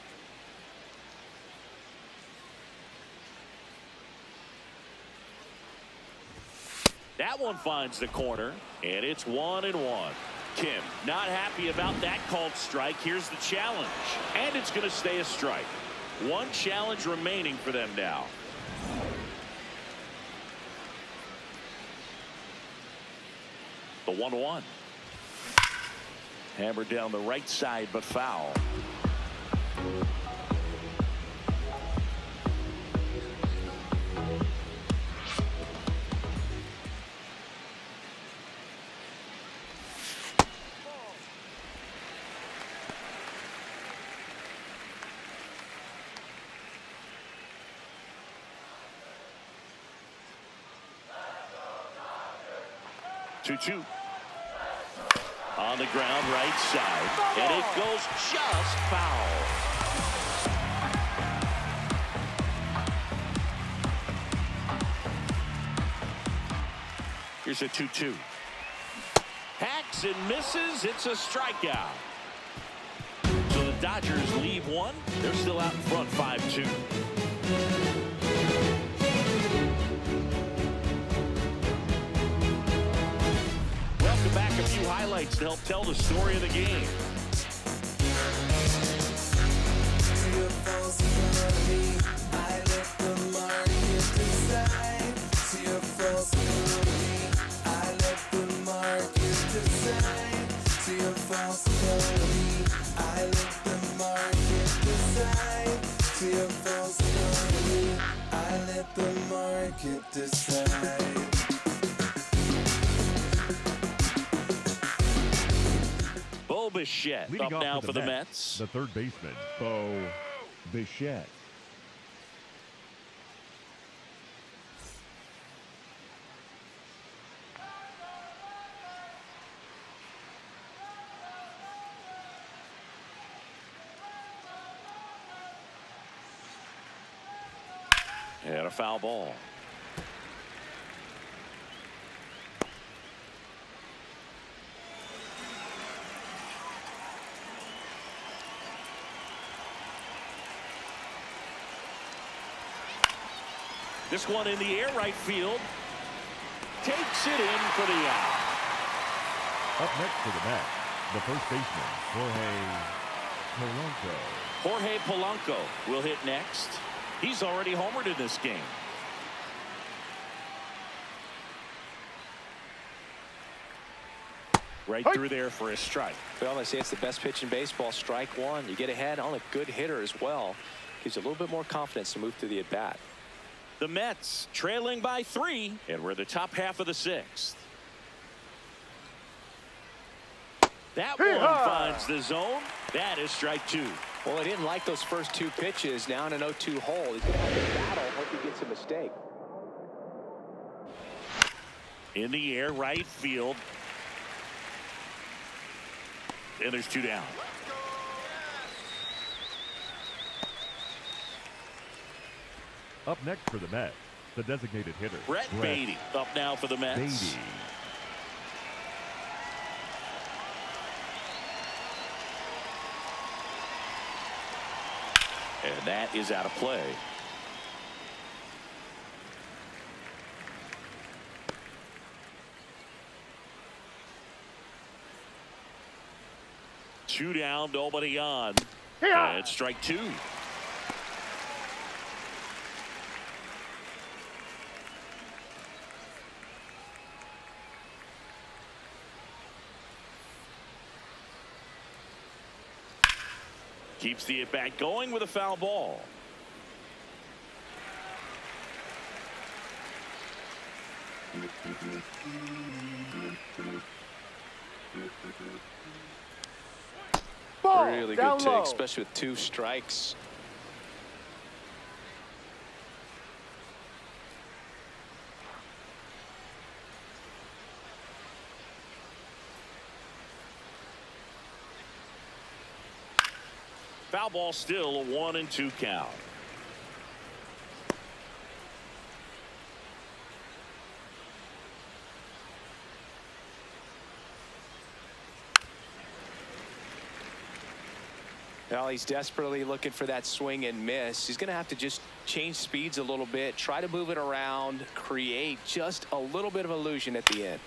That one finds the corner, and it's 1-1. Kim not happy about that called strike. Here's the challenge, and it's going to stay a strike. 1 challenge remaining for them now. The 1-1. Hammered down the right side, but foul. Two. On the ground, right side, and it goes just foul. Here's a 2-2. Hacks and misses. It's a strikeout. So the Dodgers leave 1. They're still out in front 5-2. Back a few highlights to help tell the story of the game. I Bo Bichette Leading up off now for for the Mets. The third baseman, Bo Bichette. And a foul ball. This one in the air, right field. Takes it in for the out. Up next for the Mets, the first baseman, Polanco. Jorge Polanco will hit next. He's already homered in this game. Right through there for a strike. Well, they say it's the best pitch in baseball. Strike one. You get ahead on a good hitter as well. Gives you a little bit more confidence to move through the at-bat. The Mets trailing by 3, and we're the top half of the 6th. That one finds the zone. That is strike 2. Well, he didn't like those first 2 pitches. Now in an 0-2 hole. He's going to have to battle. Hope he gets a mistake. In the air, right field. And there's 2 down. Up next for the Mets, the designated hitter, Brett Beatty up now for the Mets. Beatty. And that is out of play. Two down, nobody on. And strike 2. Keeps the at-bat going with a foul ball. Really good take, especially with 2 strikes. Foul ball, still a 1-2 count. Well, he's desperately looking for that swing and miss. He's going to have to just change speeds a little bit, try to move it around, create just a little bit of illusion at the end.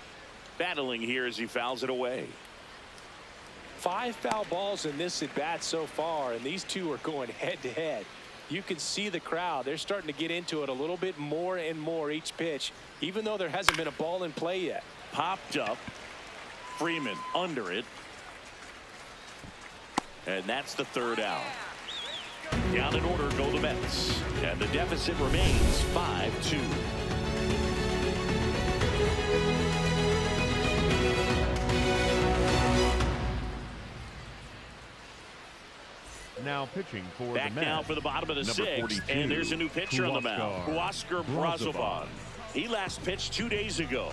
Battling here as he fouls it away. 5 foul balls in this at bat so far, and these 2 are going head to head. You can see the crowd. They're starting to get into it a little bit more and more each pitch, even though there hasn't been a ball in play yet. Popped up. Freeman under it. And that's the 3rd out. Down in order go the Mets. And the deficit remains 5-2. Now pitching for Back the Mets, now for the bottom of the number 6th. 42, And there's a new pitcher on the mound. Huascar Huascar Brazoban. Brazoban. He last pitched 2 days ago.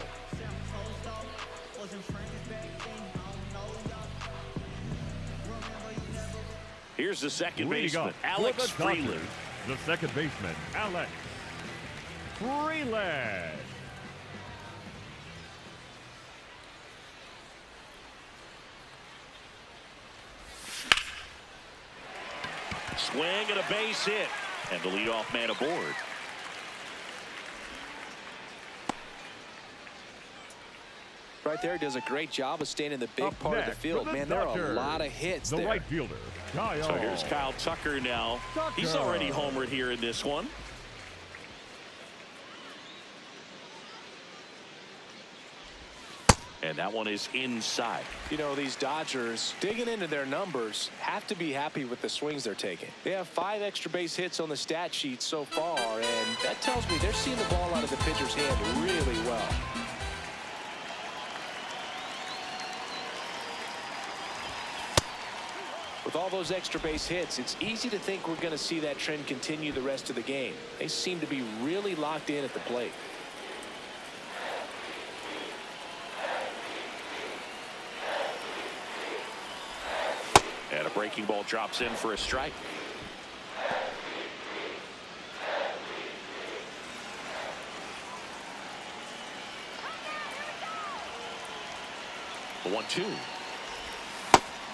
Here's the second Leading baseman, up Alex for the Dodgers, Freeland. the second baseman, Alex Freeland. Swing and a base hit. And the leadoff man aboard. Right there, does a great job of staying in the big Up part of the next field. for the Man, there are a Dodgers, lot of hits the there. right fielder, Kyle. So here's Kyle Tucker now. He's already homered here in this one. And that one is inside. You know, these Dodgers, digging into their numbers, have to be happy with the swings they're taking. They have 5 extra base hits on the stat sheet so far, and that tells me they're seeing the ball out of the pitcher's hand really well. With all those extra base hits, it's easy to think we're going to see that trend continue the rest of the game. They seem to be really locked in at the plate. And a breaking ball drops in for a strike. The 1-2.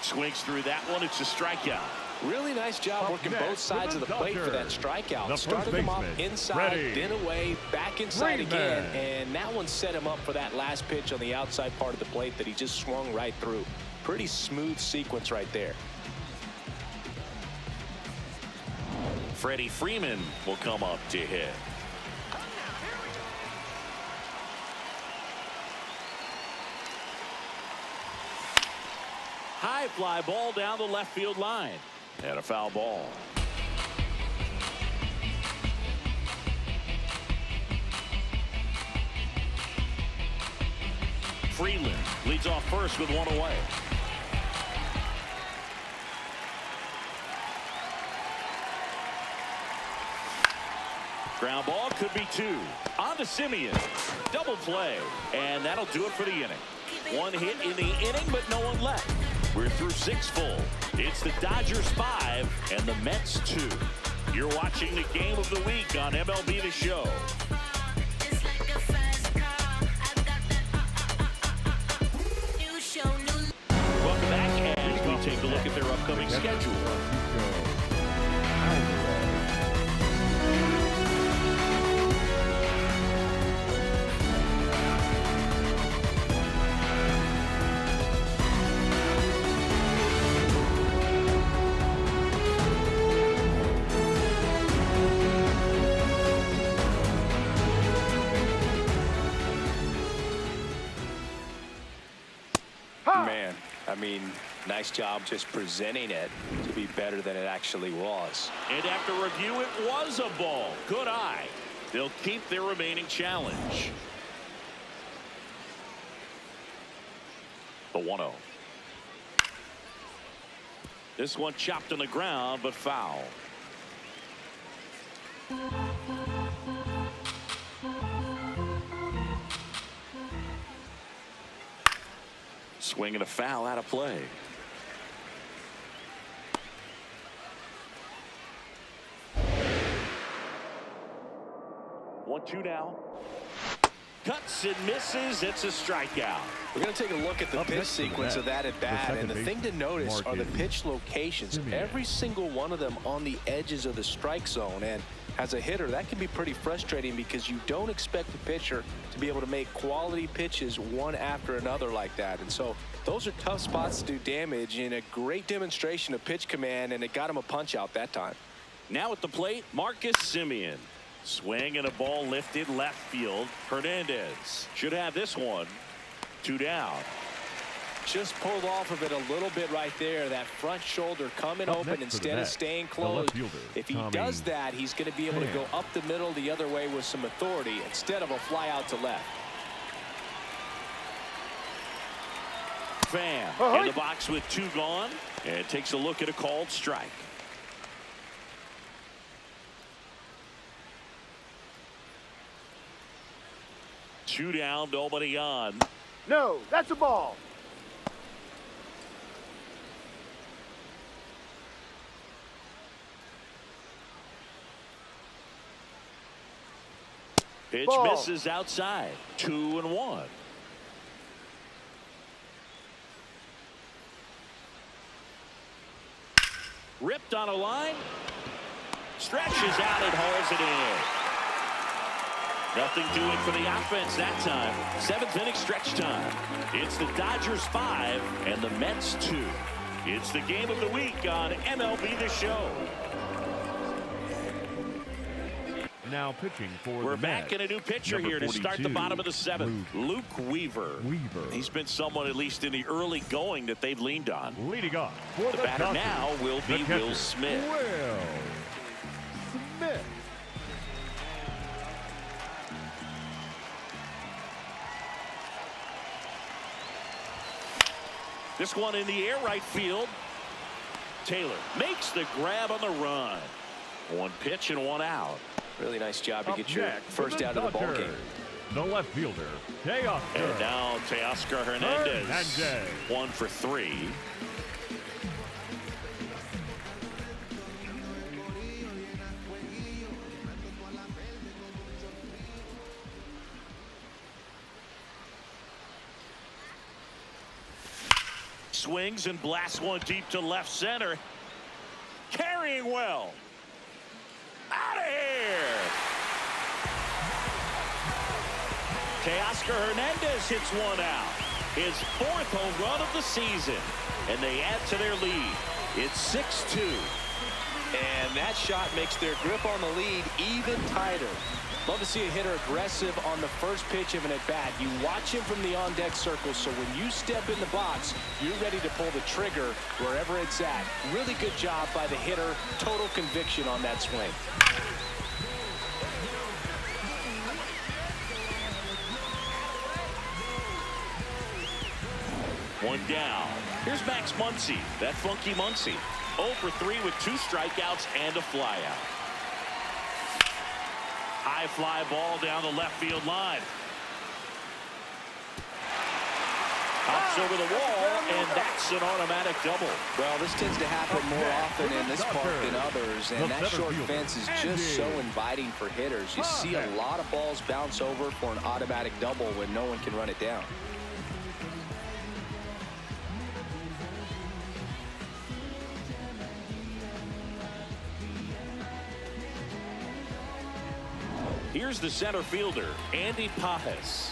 Swings through that one. It's a strikeout. Really nice job working both sides of the plate for that strikeout. Started him off inside, then away, back inside again, and that one set him up for that last pitch on the outside part of the plate that he just swung right through. Pretty smooth sequence right there. Freddie Freeman will come up to hit. High fly ball down the left field line. And a foul ball. Freeland leads off first with one away. Ground ball could be 2. On to Simeon. Double play. And that'll do it for the inning. 1 hit in the inning, but no one left. We're through 6 full. It's the Dodgers 5 and the Mets 2. You're watching the game of the week on MLB The Show. Welcome back as we take a look at their upcoming schedule. Man, I mean, nice job just presenting it to be better than it actually was. And after review, it was a ball. Good eye. They'll keep their remaining challenge. The 1-0. This one chopped on the ground, but foul. Swing and a foul out of play. 1-2 now. Cuts and misses. It's a strikeout. We're going to take a look at the pitch sequence of that at bat, and the thing to notice are the pitch locations. Every single one of them on the edges of the strike zone, and as a hitter, that can be pretty frustrating because you don't expect the pitcher to be able to make quality pitches one after another like that. And so those are tough spots to do damage, and a great demonstration of pitch command, and it got him a punch out that time. Now at the plate, Marcus Simeon. Swing and a ball lifted left field. Hernandez should have this one. 2 down. Just pulled off of it a little bit right there. That front shoulder coming open instead of staying closed. If he does that, he's going to be able to go up the middle the other way with some authority instead of a fly out to left. Pham in the box with 2 gone, and takes a look at a called strike. Two down, nobody on. No, that's a ball. Pitch ball. misses outside. 2-1. Ripped on a line. Stretches out and hauls it in. Nothing doing for the offense that time. 7th inning stretch time. It's the Dodgers 5 and the Mets 2. It's the game of the week on MLB The Show. Now pitching for We're the back Mets, in a new pitcher number here to start the 42, bottom of the seventh. Luke Weaver. He's been someone, at least in the early going, that they've leaned on. Leading off for The batter Dodgers, now will the be catcher, Will Smith. Will Smith. This one in the air right field. Taylor makes the grab on the run. One pitch and one out. Really nice job to Up get your next for first the out of the ball Dodgers, game. the left fielder, Teoscar. And now Teoscar Hernandez. Hernandez. 1 for 3. Swings and blasts one deep to left center. Carrying well. Out of here. Teoscar Hernandez hits one out. His 4th home run of the season. And they add to their lead. It's 6-2. And that shot makes their grip on the lead even tighter. Love to see a hitter aggressive on the first pitch of an at-bat. You watch him from the on-deck circle, so when you step in the box, you're ready to pull the trigger wherever it's at. Really good job by the hitter. Total conviction on that swing. One down. Here's Max Muncy. That funky Muncy. 0 for 3 with 2 strikeouts and a flyout. High fly ball down the left field line. Hops over the wall, and that's an automatic double. Well, this tends to happen more often in this park than others, and that short fence is just so inviting for hitters. You see a lot of balls bounce over for an automatic double when no one can run it down. Here's the center fielder, Andy Pajes.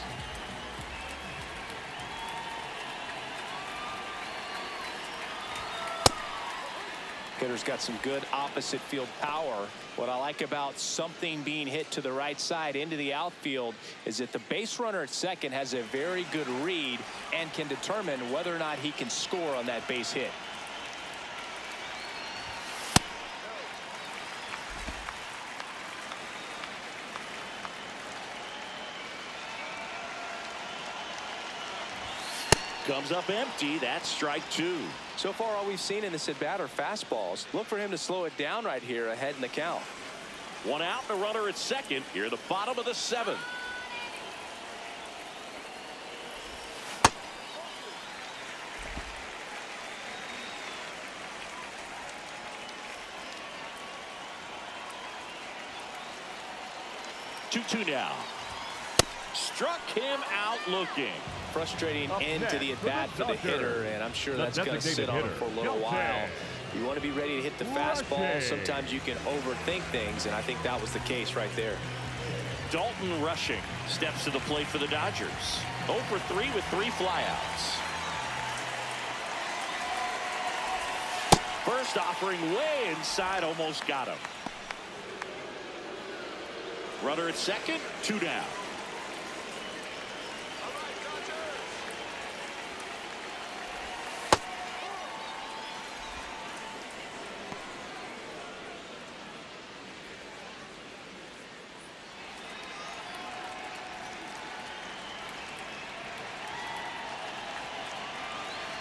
Hitter's got some good opposite field power. What I like about something being hit to the right side into the outfield is that the base runner at second has a very good read and can determine whether or not he can score on that base hit. Comes up empty. That's strike 2. So far, all we've seen in this at-bat are fastballs. Look for him to slow it down right here ahead in the count. One out and a runner at second. Here at the bottom of the 7th. Two now. Struck him out looking. Frustrating end to the at-bat for the hitter, and I'm sure that's going to sit on him for a little while. You want to be ready to hit the fastball. Sometimes you can overthink things, and I think that was the case right there. Dalton Rushing steps to the plate for the Dodgers. 0 for 3 with 3 flyouts. First offering way inside, almost got him. Runner at second, 2 down.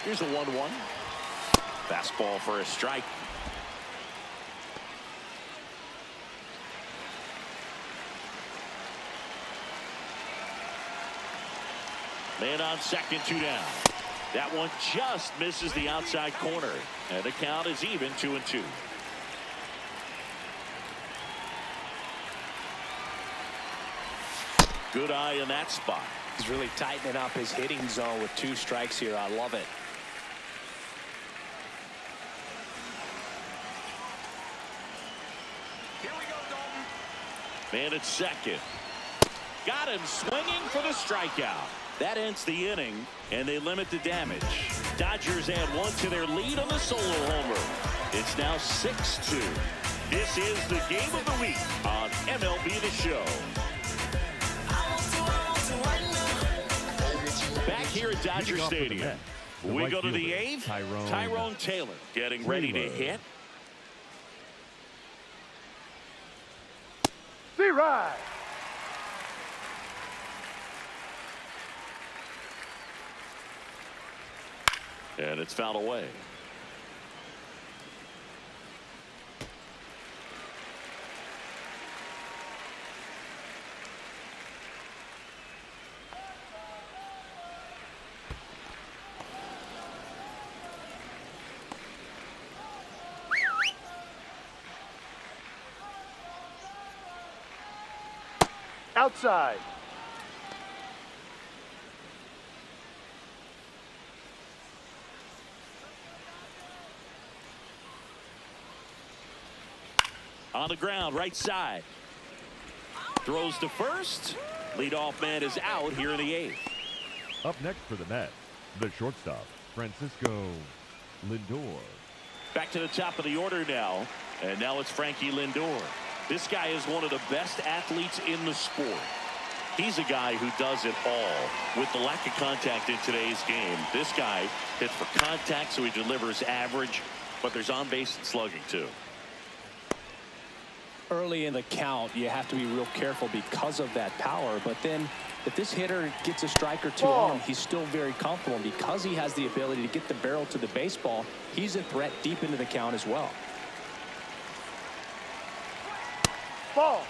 Here's a 1-1. Fastball for a strike. Man on second, 2 down. That one just misses the outside corner. And the count is even, 2-2. Good eye in that spot. He's really tightening up his hitting zone with 2 strikes here. I love it. Here we go, Dalton. Man at second. Got him swinging for the strikeout. That ends the inning, and they limit the damage. Dodgers add 1 to their lead on the solo homer. It's now 6-2. This is the game of the week on MLB The Show. Back here at Dodger Stadium, we go to the eighth. Tyrone Taylor getting ready to hit. Z-Ride. And it's fouled away. Outside. On the ground, right side. Throws to first. Leadoff man is out here in the eighth. Up next for the Mets, the shortstop, Francisco Lindor. Back to the top of the order now. And now it's Frankie Lindor. This guy is one of the best athletes in the sport. He's a guy who does it all. With the lack of contact in today's game, this guy hits for contact, so he delivers average, but there's on-base and slugging too. Early in the count, you have to be real careful because of that power. But then if this hitter gets a strike or two on him, he's still very comfortable. And because he has the ability to get the barrel to the baseball, he's a threat deep into the count as well. Ball.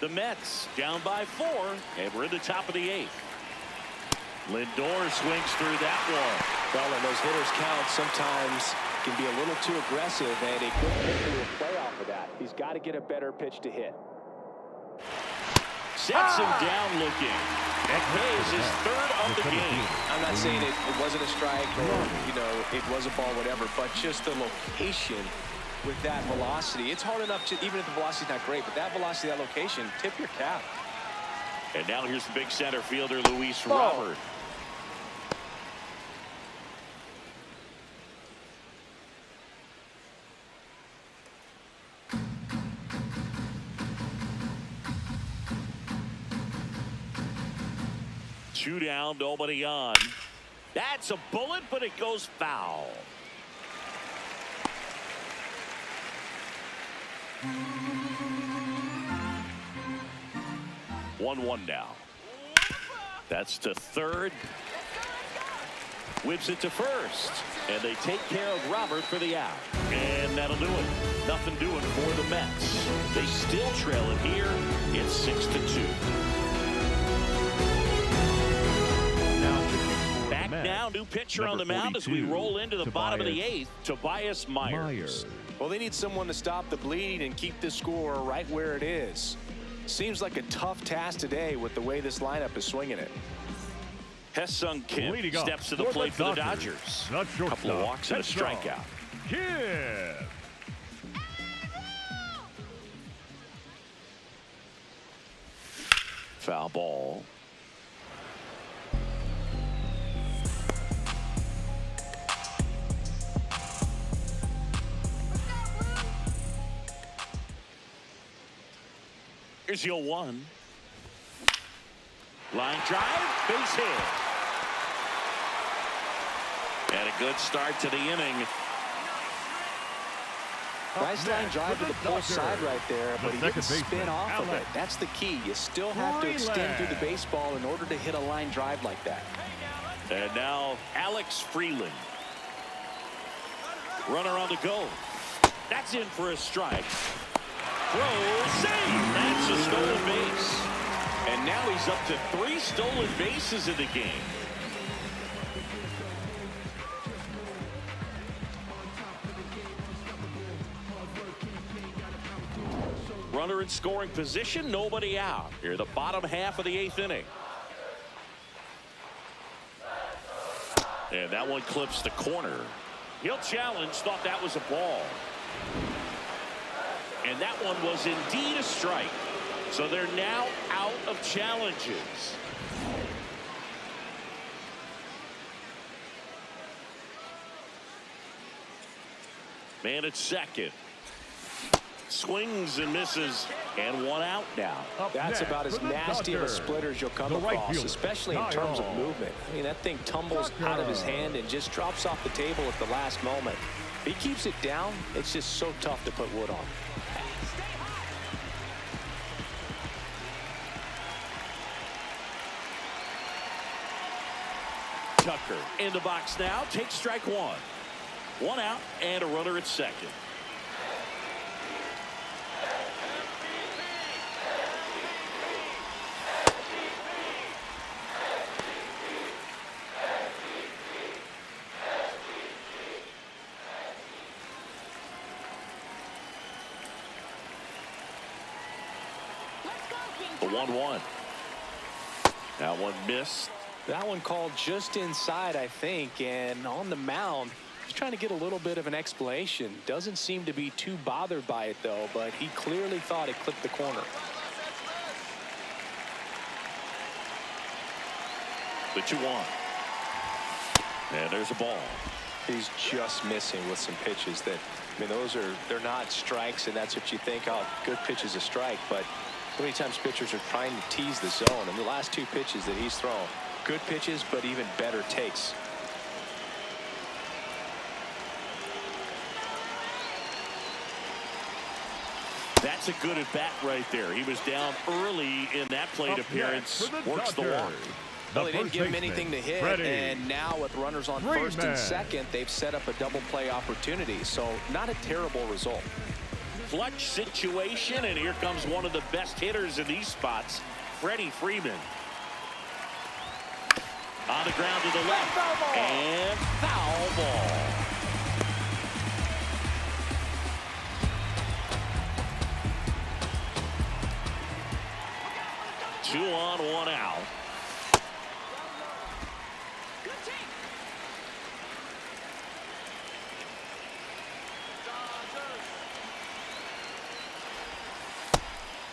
The Mets down by 4, and we're in the top of the eighth. Lindor swings through that one. Well, and those hitters count sometimes can be a little too aggressive, and a good hitter will play off of that. He's got to get a better pitch to hit. Sets him down looking. That pays his third of the game. I'm not saying it wasn't a strike or, you know, it was a ball, whatever, but just the location with that velocity. It's hard enough to, even if the velocity's not great, but that velocity, that location, tip your cap. And now here's the big center fielder, Luis Robert. Two down, nobody on. That's a bullet, but it goes foul. One now. That's to third. Whips it to first. And they take care of Robert for the out. And that'll do it. Nothing doing for the Mets. They still trail it here. It's 6-2. Back now, new pitcher on the mound as we roll into the bottom of the eighth. Tobias Myers. Well, they need someone to stop the bleed and keep this score right where it is. Seems like a tough task today with the way this lineup is swinging it. Hesung Kim steps to the plate for the Dodgers. A couple of walks and a strikeout. Kim. Foul ball. Here's your 1. Line drive, base hit. And a good start to the inning. Nice line drive to the pull side right there, but he didn't spin off of it. That's the key. You still have to extend through the baseball in order to hit a line drive like that. And now Alex Freeland. Runner on the go. That's in for a strike. Throw, save. That's a stolen base. And now he's up to 3 stolen bases in the game. Runner in scoring position, nobody out. Here, the bottom half of the 8th inning. And that one clips the corner. He'll challenge, thought that was a ball. And that one was indeed a strike. So they're now out of challenges. Man at second. Swings and misses, and one out now. That's about as nasty of a splitter as you'll come across, especially in terms of movement. I mean, that thing tumbles out of his hand and just drops off the table at the last moment. If he keeps it down, it's just so tough to put wood on. Tucker in the box now, takes strike one. One out and a runner at second. The 1-1. That one missed. That one called just inside, I think, and on the mound, he's trying to get a little bit of an explanation. Doesn't seem to be too bothered by it, though, but he clearly thought it clipped the corner. The 2-1. And there's a ball. He's just missing with some pitches that, I mean, they're not strikes, and that's what you think, oh, good pitch is a strike, but so many times pitchers are trying to tease the zone, and the last two pitches that he's thrown, good pitches, but even better takes. That's a good at bat right there. He was down early in that plate appearance. Works the walk. Well, they didn't give him anything to hit, and now with runners on first and second, they've set up a double play opportunity. So not a terrible result. Clutch situation, and here comes one of the best hitters in these spots, Freddie Freeman. On the ground to the left, and foul ball. Two on, one out.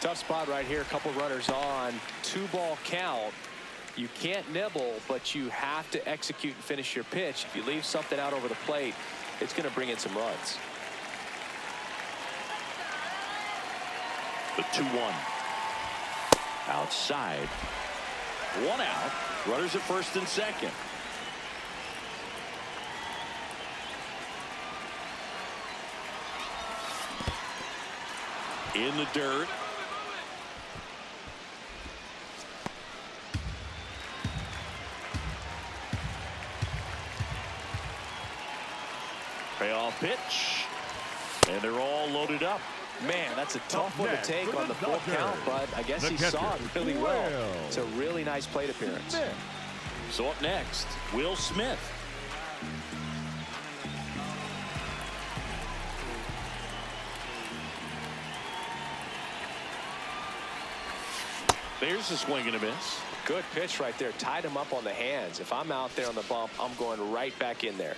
Tough spot right here. A couple runners on. 2-ball count. You can't nibble, but you have to execute and finish your pitch. If you leave something out over the plate, it's going to bring in some runs. The 2-1. Outside. One out. Runners at first and second. In the dirt. Payoff pitch. And they're all loaded up. Man, that's a tough one to take on the full count, but I guess he saw it really well. It's a really nice plate appearance. So up next, Will Smith. There's a swing and a miss. Good pitch right there. Tied him up on the hands. If I'm out there on the bump, I'm going right back in there.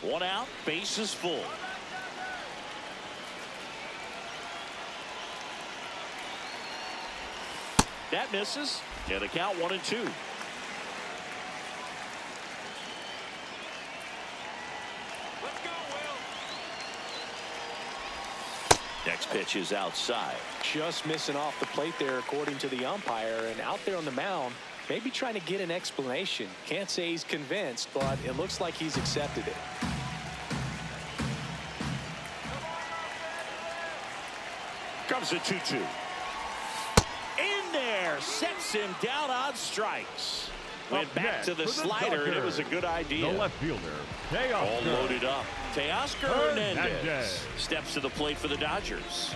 One out, bases full. That misses. And the count 1-2. Let's go, Will. Next pitch is outside. Just missing off the plate there, according to the umpire, and out there on the mound, maybe trying to get an explanation. Can't say he's convinced, but it looks like he's accepted it. Comes a 2-2. In there, sets him down on strikes. Went back to the slider, and it was a good idea. The left fielder, all loaded up. Teoscar Hernandez steps to the plate for the Dodgers.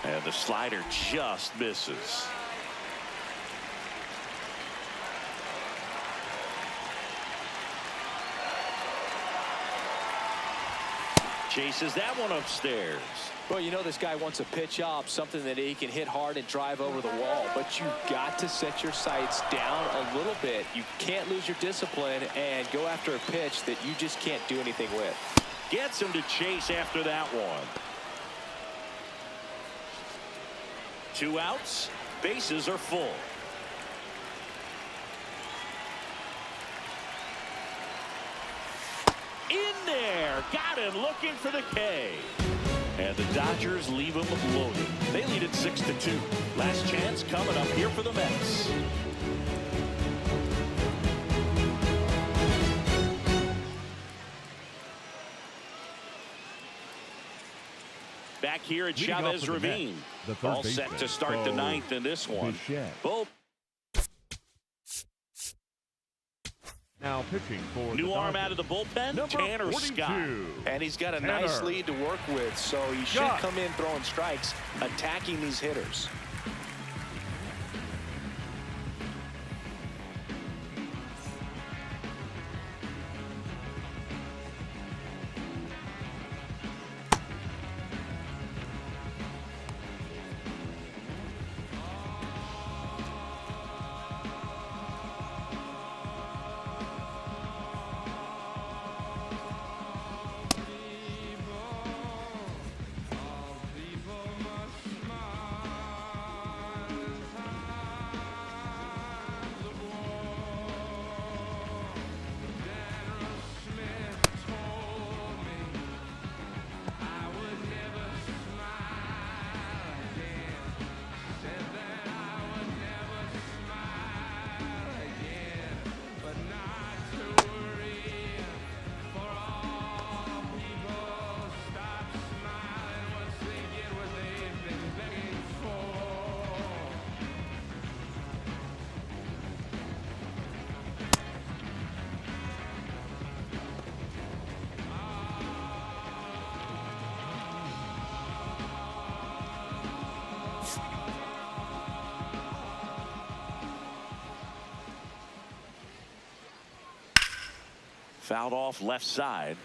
And the slider just misses. chases that one upstairs. Well, you know this guy wants a pitch up, something that he can hit hard and drive over the wall. But you've got to set your sights down a little bit. You can't lose your discipline and go after a pitch that you just can't do anything with. Gets him to chase after that one. 2 outs. Bases are full. In there. Got him looking for the K. And the Dodgers leave him loaded. They lead it 6-2. Last chance coming up here for the Mets. Back here at Chavez Ravine. All set to start the 9th in this one. Both. Now pitching for new arm out of the bullpen, Tanner Scott. And he's got a nice lead to work with, so he should come in throwing strikes, attacking these hitters. Fouled off left side.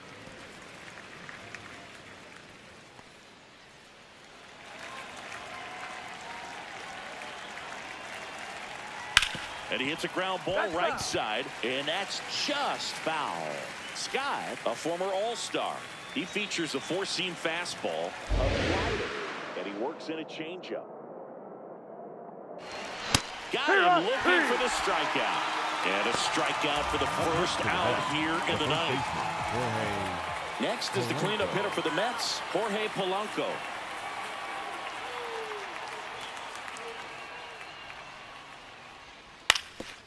And he hits a ground ball right side, and that's just foul. Scott, a former All-Star. He features a 4-seam fastball, a slider, and he works in a changeup. Got him looking for the strikeout. And a strikeout for the first out here in the 9th. Next is the cleanup hitter for the Mets, Jorge Polanco.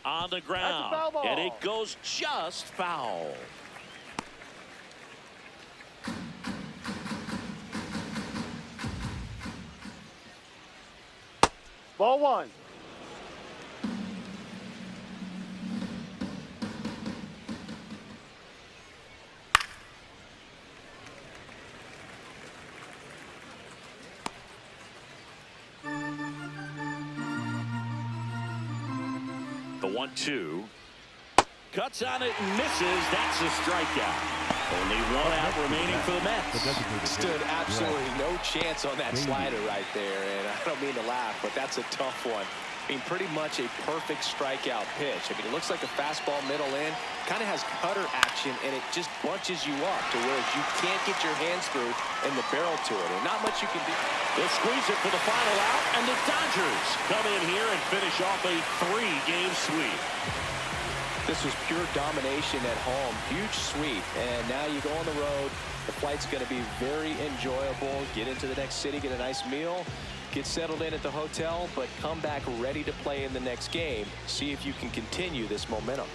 On the ground, and it goes just foul. Ball 1. The 1-2. Cuts on it and misses. That's a strikeout. Only 1 out remaining for the Mets. Stood absolutely no chance on that slider right there. And I don't mean to laugh, but that's a tough one. I mean, pretty much a perfect strikeout pitch. I mean, it looks like a fastball middle in. Kind of has cutter action, and it just bunches you up to where you can't get your hands through and the barrel to it. And not much you can do. They'll squeeze it for the final out, and the Dodgers come in here and finish off a 3-game sweep. This was pure domination at home. Huge sweep. And now you go on the road. The flight's going to be very enjoyable. Get into the next city, get a nice meal, get settled in at the hotel, but come back ready to play in the next game. See if you can continue this momentum.